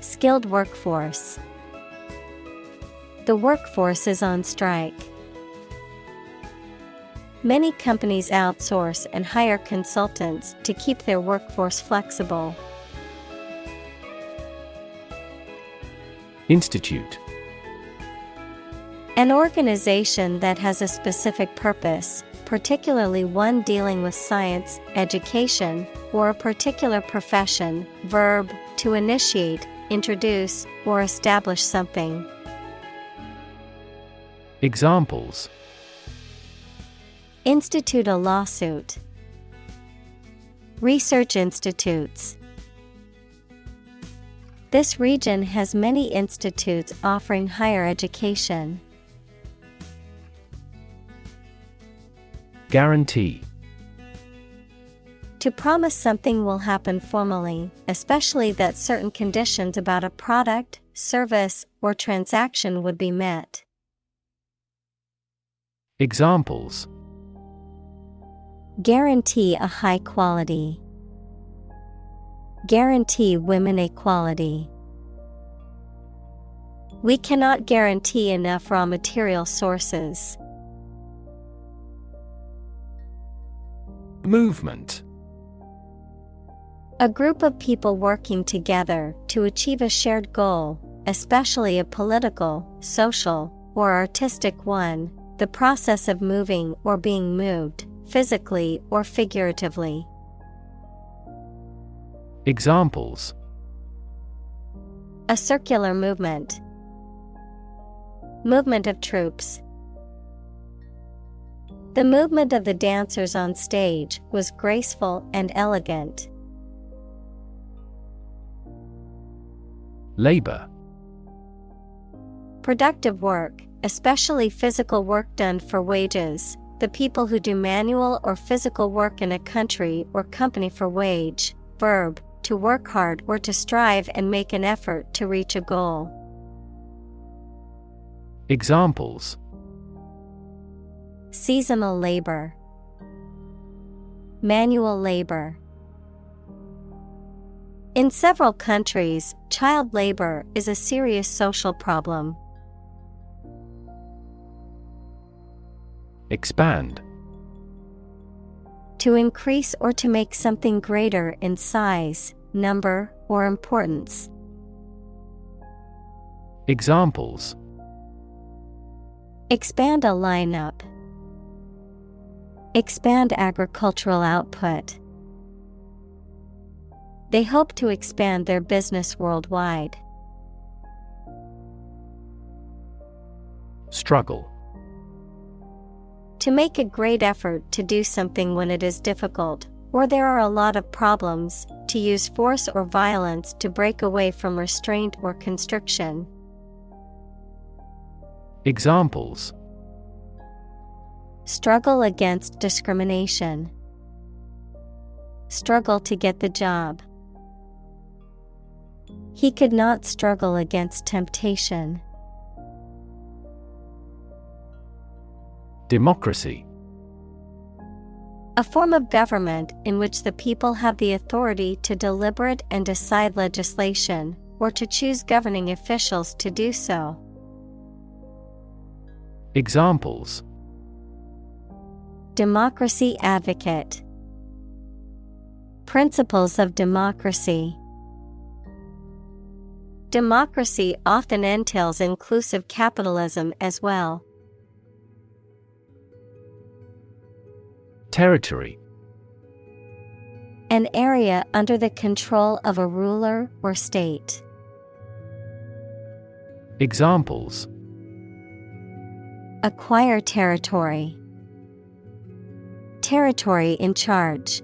Skilled workforce. The workforce is on strike. Many companies outsource and hire consultants to keep their workforce flexible. Institute. An organization that has a specific purpose, particularly one dealing with science, education, or a particular profession. Verb, to initiate, introduce, or establish something. Examples: Institute a lawsuit. Research institutes. This region has many institutes offering higher education. Guarantee. To promise something will happen formally, especially that certain conditions about a product, service, or transaction would be met. Examples: Guarantee a high quality. Guarantee women equality. We cannot guarantee enough raw material sources. Movement. A group of people working together to achieve a shared goal, especially a political, social, or artistic one, the process of moving or being moved, physically or figuratively. Examples: A circular movement. Movement of troops. The movement of the dancers on stage was graceful and elegant. Labor. Productive work, especially physical work done for wages, the people who do manual or physical work in a country or company for wage. Verb, to work hard or to strive and make an effort to reach a goal. Examples: Seasonal labor. Manual labor. In several countries, child labor is a serious social problem. Expand. To increase or to make something greater in size, number, or importance. Examples: Expand a lineup. Expand agricultural output. They hope to expand their business worldwide. Struggle. To make a great effort to do something when it is difficult, Or there are a lot of problems, to use force or violence to break away from restraint or constriction. Examples: struggle against discrimination, struggle to get the job. He could not struggle against temptation. Democracy. A form of government in which the people have the authority to deliberate and decide legislation, or to choose governing officials to do so. Examples: democracy advocate, principles of democracy. Democracy often entails inclusive capitalism as well. Territory. An area under the control of a ruler or state. Examples: acquire territory, territory in charge.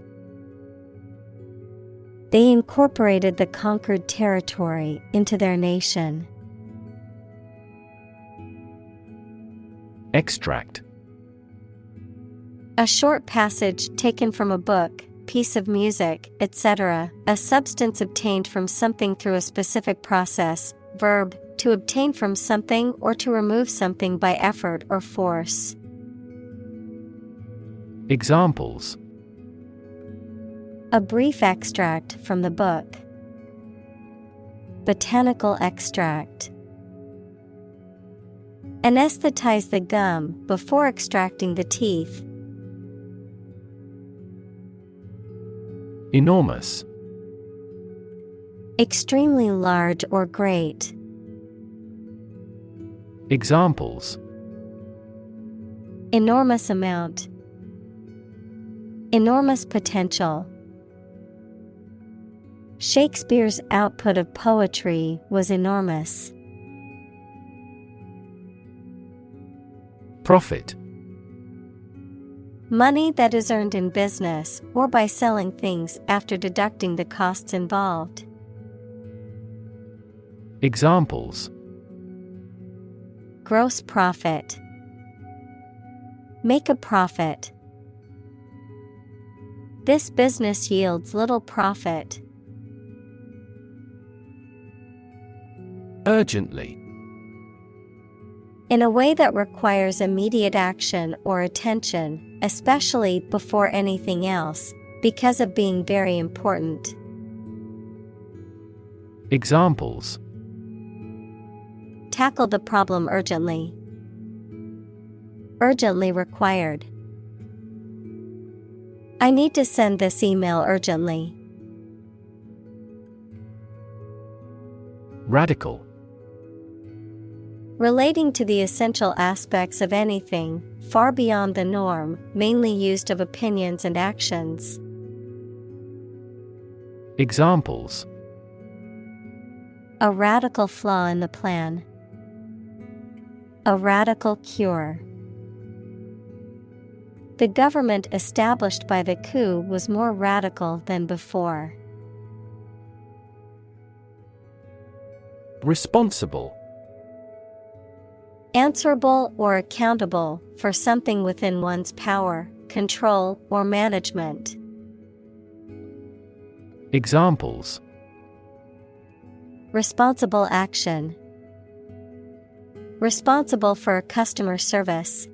They incorporated the conquered territory into their nation. Extract. A short passage taken from a book, piece of music, etc., a substance obtained from something through a specific process. Verb, to obtain from something or to remove something by effort or force. Examples: a brief extract from the book. Botanical extract. Anesthetize the gum before extracting the teeth. Enormous. Extremely large or great. Examples: enormous amount, enormous potential. Shakespeare's output of poetry was enormous. Profit. Money that is earned in business or by selling things after deducting the costs involved. Examples: gross profit. Make a profit. This business yields little profit. Urgently. In a way that requires immediate action or attention, especially before anything else, because of being very important. Examples: tackle the problem urgently. Urgently required. I need to send this email urgently. Radical. Relating to the essential aspects of anything, far beyond the norm, mainly used of opinions and actions. Examples: a radical flaw in the plan. A radical cure. The government established by the coup was more radical than before. Responsible. Answerable or accountable for something within one's power, control, or management. Examples: responsible action. Responsible for customer service.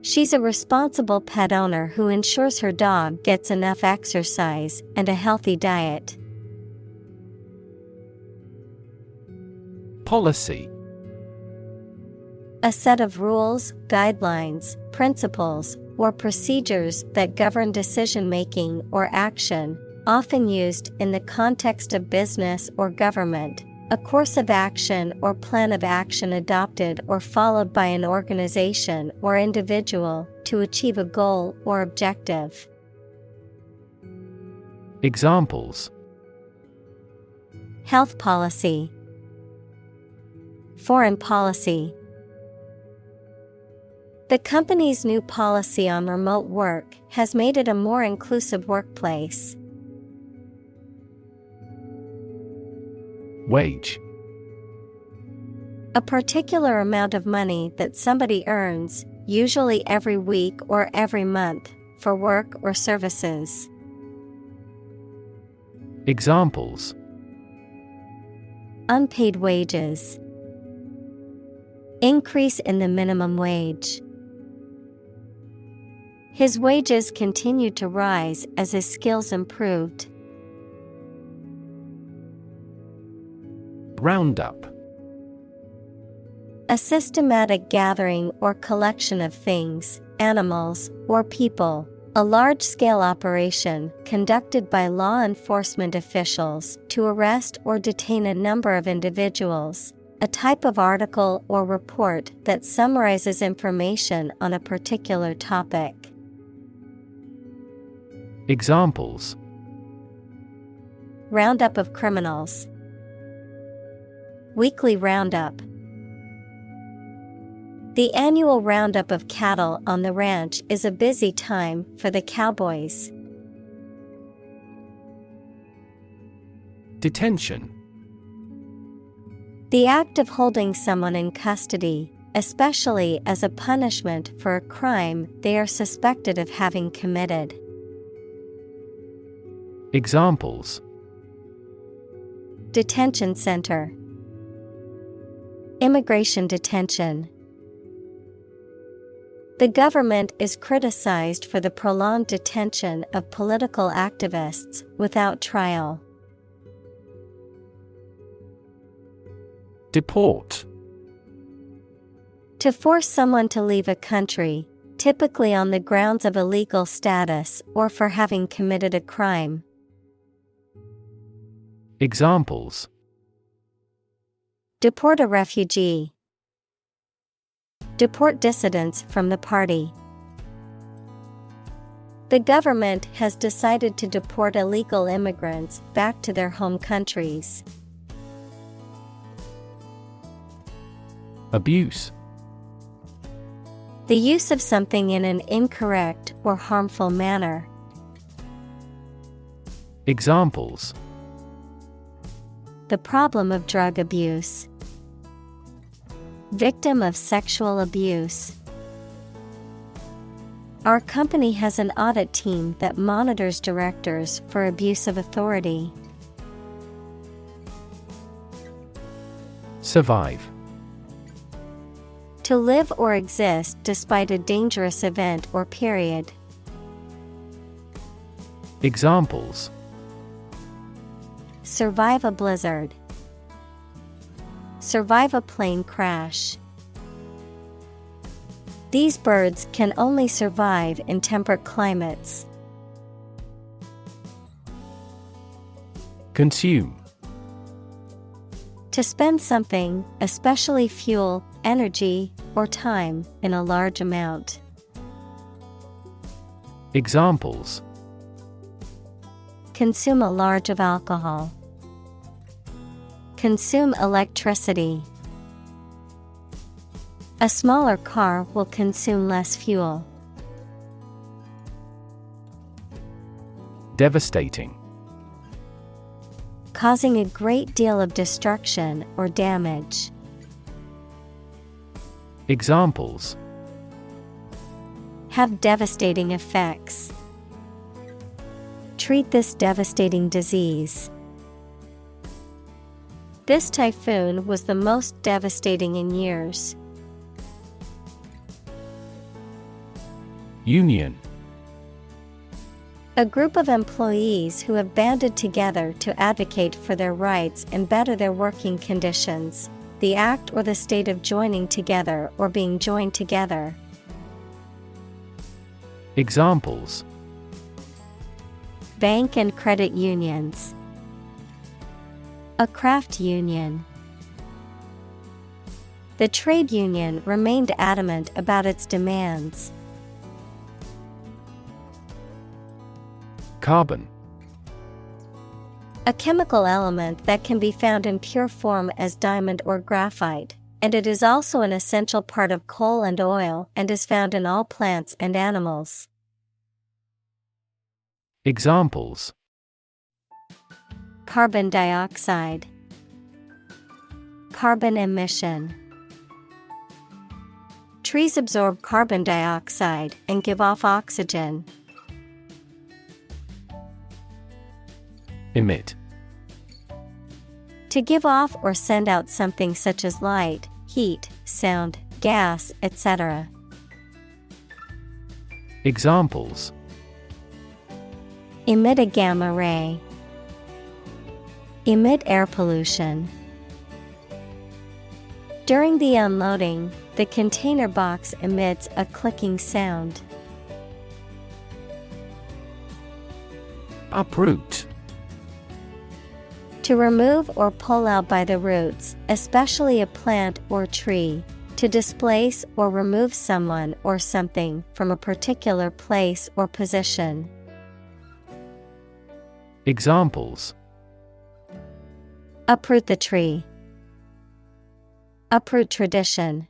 She's a responsible pet owner who ensures her dog gets enough exercise and a healthy diet. Policy. A set of rules, guidelines, principles, or procedures that govern decision-making or action, often used in the context of business or government. A course of action or plan of action adopted or followed by an organization or individual to achieve a goal or objective. Examples: health policy. Foreign policy. The company's new policy on remote work has made it a more inclusive workplace. Wage. A particular amount of money that somebody earns, usually every week or every month, for work or services. Examples: Unpaid wages. Increase in the minimum wage. His wages continued to rise as his skills improved. Roundup. A systematic gathering or collection of things, animals, or people. A large-scale operation conducted by law enforcement officials to arrest or detain a number of individuals. A type of article or report that summarizes information on a particular topic. Examples: Roundup of criminals. Weekly roundup. The annual roundup of cattle on the ranch is a busy time for the cowboys. Detention. The act of holding someone in custody, especially as a punishment for a crime they are suspected of having committed. Examples: Detention center. Immigration detention. The government is criticized for the prolonged detention of political activists without trial. Deport. To force someone to leave a country, typically on the grounds of illegal status or for having committed a crime. Examples: Deport a refugee. Deport dissidents from the party. The government has decided to deport illegal immigrants back to their home countries. Abuse. The use of something in an incorrect or harmful manner. Examples: The problem of drug abuse. Victim of sexual abuse. Our company has an audit team that monitors directors for abuse of authority. Survive. To live or exist despite a dangerous event or period. Examples: Survive a blizzard. Survive a plane crash. These birds can only survive in temperate climates. Consume. To spend something, especially fuel, energy, or time, in a large amount. Examples: Consume a large of alcohol. Consume electricity. A smaller car will consume less fuel. Devastating. Causing a great deal of destruction or damage. Examples: Have devastating effects. Treat this devastating disease. This typhoon was the most devastating in years. Union. A group of employees who have banded together to advocate for their rights and better their working conditions. The act or the state of joining together or being joined together. Examples: Bank and credit unions. A craft union. The trade union remained adamant about its demands. Carbon. A chemical element that can be found in pure form as diamond or graphite, And it is also an essential part of coal and oil and is found in all plants and animals. Examples: Carbon dioxide, carbon emission. Trees absorb carbon dioxide and give off oxygen. Emit. To give off or send out something such as light, heat, sound, gas, etc. Examples: Emit a gamma ray. Emit air pollution. During the unloading, the container box emits a clicking sound. Uproot. To remove or pull out by the roots, especially a plant or tree. To displace or remove someone or something from a particular place or position. Examples: Uproot the tree. Uproot tradition.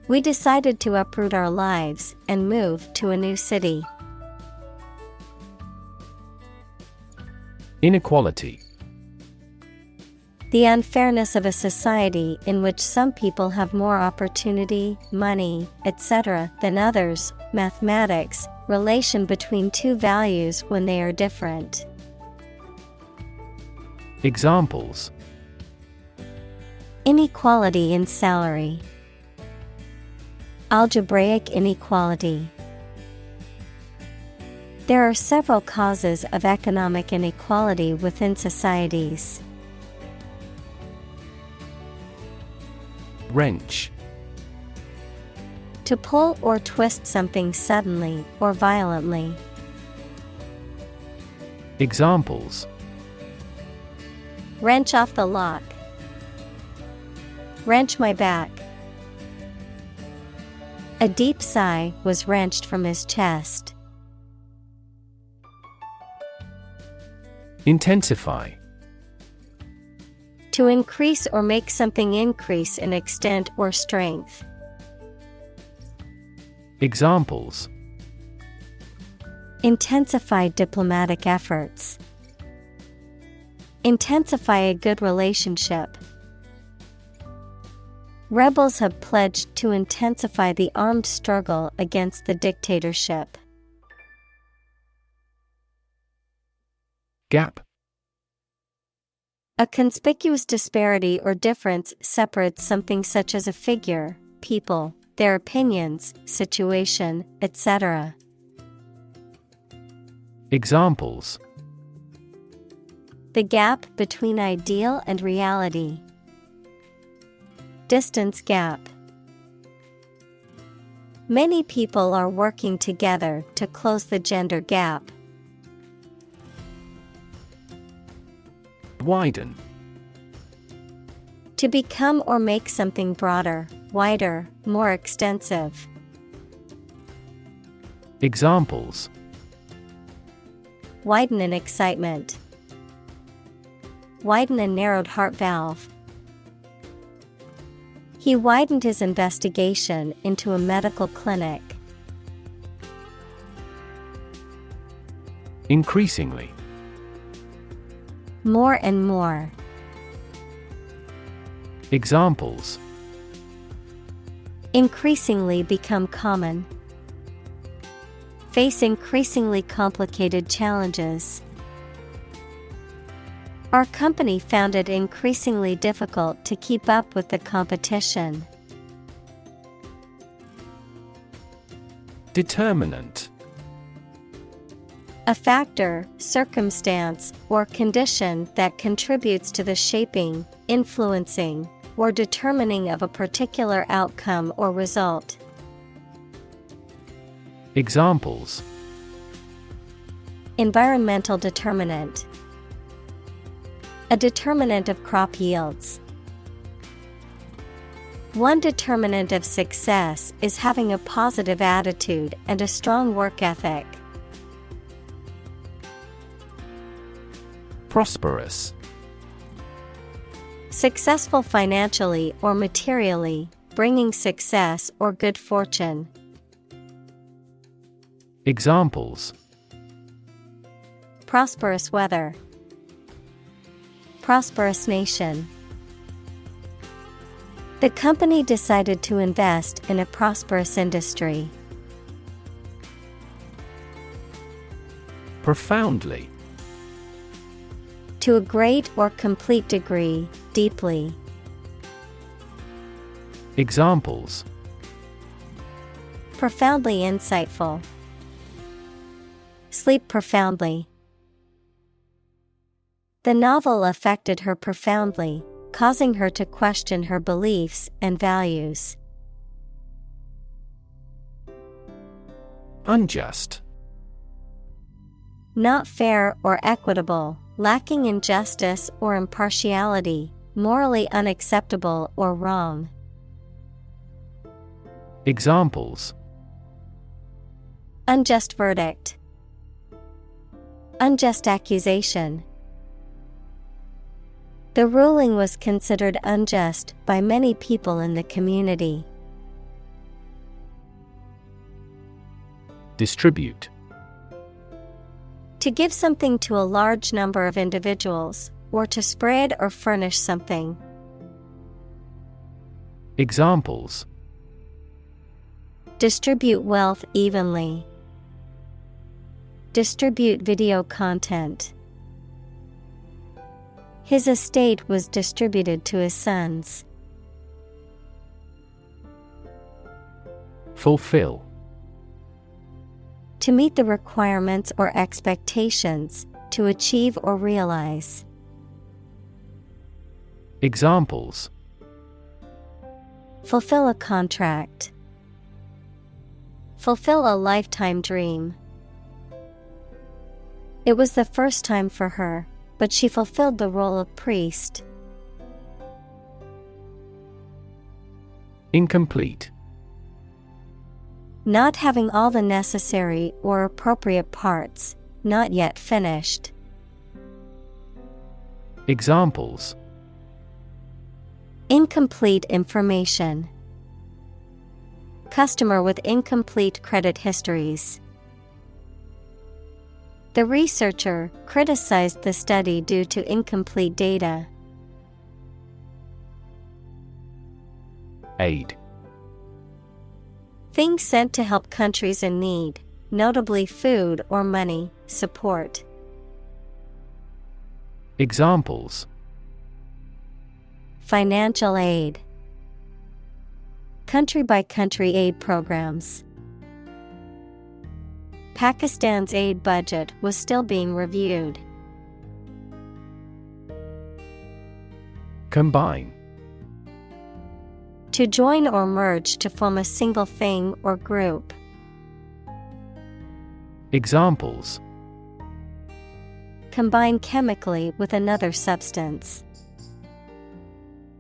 We decided to uproot our lives and move to a new city. Inequality. The unfairness of a society in which some people have more opportunity, money, etc. than others. Mathematics, relation between two values when they are different. Examples: Inequality in salary. Algebraic inequality. There are several causes of economic inequality within societies. Wrench. To pull or twist something suddenly or violently. Examples: Wrench off the lock. Wrench my back. A deep sigh was wrenched from his chest. Intensify. To increase or make something increase in extent or strength. Examples: Intensify diplomatic efforts. Intensify a good relationship. Rebels have pledged to intensify the armed struggle against the dictatorship. Gap. A conspicuous disparity or difference separates something such as a figure, people, their opinions, situation, etc. Examples: The gap between ideal and reality. Distance gap. Many people are working together to close the gender gap. Widen. To become or make something broader, wider, more extensive. Examples: Widen in excitement. Widen a narrowed heart valve. He widened his investigation into a medical clinic. Increasingly. More and more. Examples: Increasingly become common. Face increasingly complicated challenges. Our company found it increasingly difficult to keep up with the competition. Determinant. A factor, circumstance, or condition that contributes to the shaping, influencing, or determining of a particular outcome or result. Examples: Environmental determinant. A determinant of crop yields. One determinant of success is having a positive attitude and a strong work ethic. Prosperous. Successful financially or materially, bringing success or good fortune. Examples: Prosperous weather. Prosperous nation. The company decided to invest in a prosperous industry. Profoundly. To a great or complete degree, deeply. Examples: Profoundly insightful. Sleep profoundly. The novel affected her profoundly, causing her to question her beliefs and values. Unjust. Not fair or equitable, lacking in justice or impartiality, morally unacceptable or wrong. Examples: Unjust verdict. Unjust accusation. The ruling was considered unjust by many people in the community. Distribute. To give something to a large number of individuals, or to spread or furnish something. Examples: Distribute wealth evenly. Distribute video content. His estate was distributed to his sons. Fulfill. To meet the requirements or expectations, to achieve or realize. Examples: Fulfill a contract. Fulfill a lifetime dream. It was the first time for her, but she fulfilled the role of priest. Incomplete. Not having all the necessary or appropriate parts, not yet finished. Examples: Incomplete information. Customer with incomplete credit histories. The researcher criticized the study due to incomplete data. Aid. Things sent to help countries in need, notably food or money, support. Examples: Financial aid. Country-by-country aid programs. Pakistan's aid budget was still being reviewed. Combine. To join or merge to form a single thing or group. Examples: Combine chemically with another substance.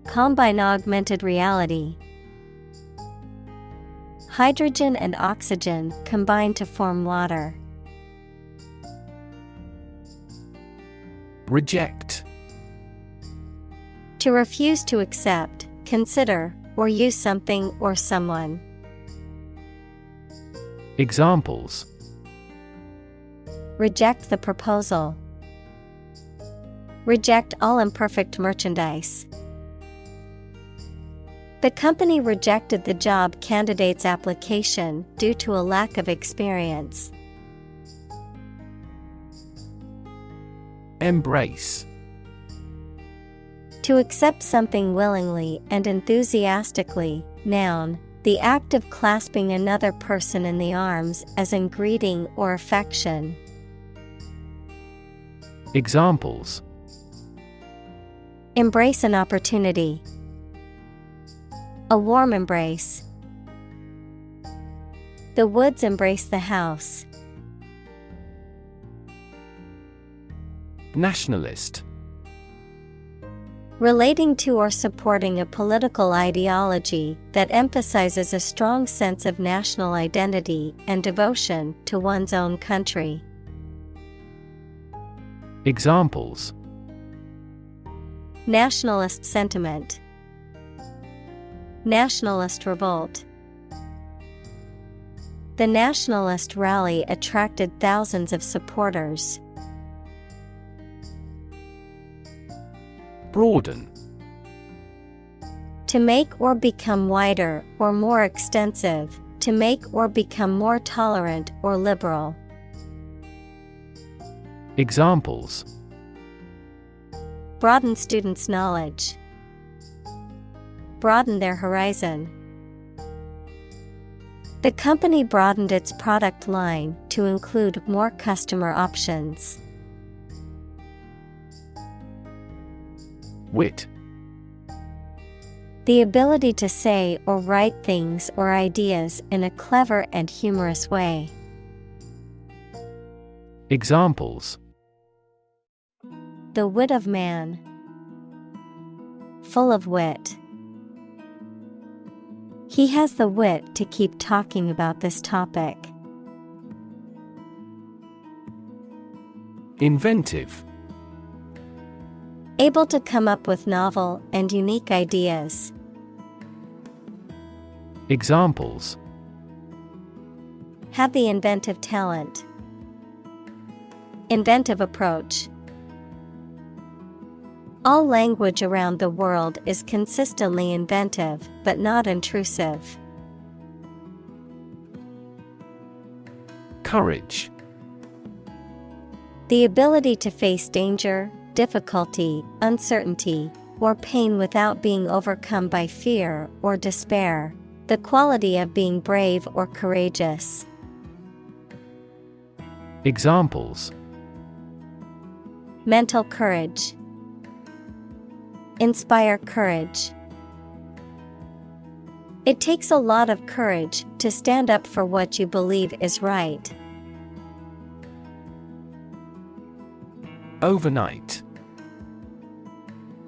Combine augmented reality. Hydrogen and oxygen combine to form water. Reject. To refuse to accept, consider, or use something or someone. Examples: Reject the proposal. Reject all imperfect merchandise. The company rejected the job candidate's application due to a lack of experience. Embrace. To accept something willingly and enthusiastically, noun, the act of clasping another person in the arms as in greeting or affection. Examples: Embrace an opportunity. A warm embrace. The woods embrace the house. Nationalist. Relating to or supporting a political ideology that emphasizes a strong sense of national identity and devotion to one's own country. Nationalist sentiment. Nationalist revolt. The nationalist rally attracted thousands of supporters. Broaden. To make or become wider or more extensive, to make or become more tolerant or liberal. Examples: broaden students' knowledge, broaden their horizon. The company broadened its product line to include more customer options. Wit. The ability to say or write things or ideas in a clever and humorous way. Examples: the wit of man. Full of wit. He has the wit to keep talking about this topic. Inventive. Able to come up with novel and unique ideas. Examples: have the inventive talent. Inventive approach. All language around the world is consistently inventive, but not intrusive. Courage. The ability to face danger, difficulty, uncertainty, or pain without being overcome by fear or despair. The quality of being brave or courageous. Examples: mental courage. Inspire courage. It takes a lot of courage to stand up for what you believe is right. Overnight.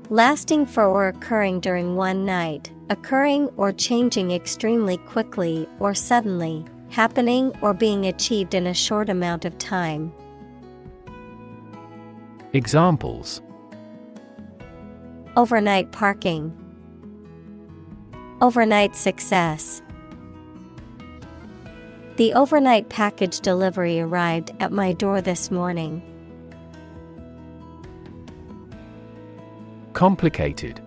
Lasting for or occurring during one night, occurring or changing extremely quickly or suddenly, happening or being achieved in a short amount of time. Examples: overnight parking. Overnight success. The overnight package delivery arrived at my door this morning. Complicated.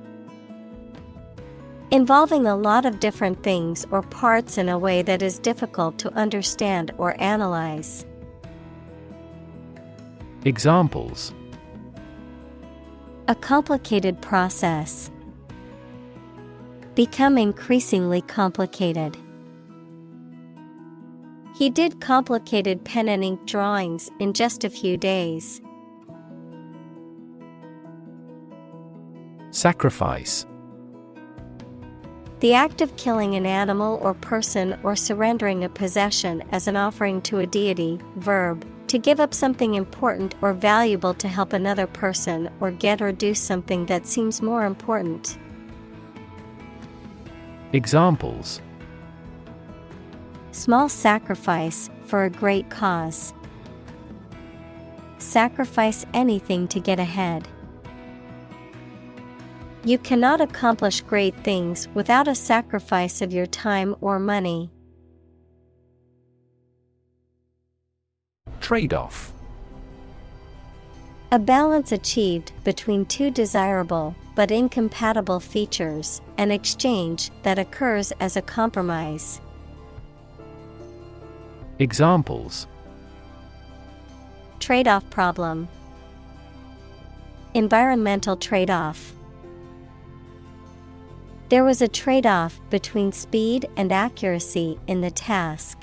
Involving a lot of different things or parts in a way that is difficult to understand or analyze. Examples: a complicated process. Become increasingly complicated. He did complicated pen and ink drawings in just a few days. Sacrifice. The act of killing an animal or person or surrendering a possession as an offering to a deity. Verb, to give up something important or valuable to help another person or get or do something that seems more important. Examples: small sacrifice for a great cause. Sacrifice anything to get ahead. You cannot accomplish great things without a sacrifice of your time or money. Trade-off. A balance achieved between two desirable but incompatible features, an exchange that occurs as a compromise. Examples: trade-off problem. Environmental trade-off. There was a trade-off between speed and accuracy in the task.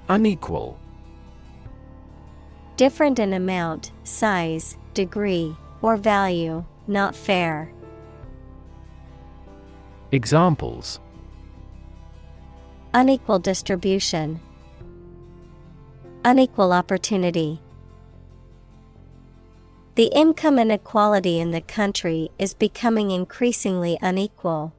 Unequal. Different in amount, size, degree, or value, not fair. Examples: unequal distribution. Unequal opportunity. The income inequality in the country is becoming increasingly unequal.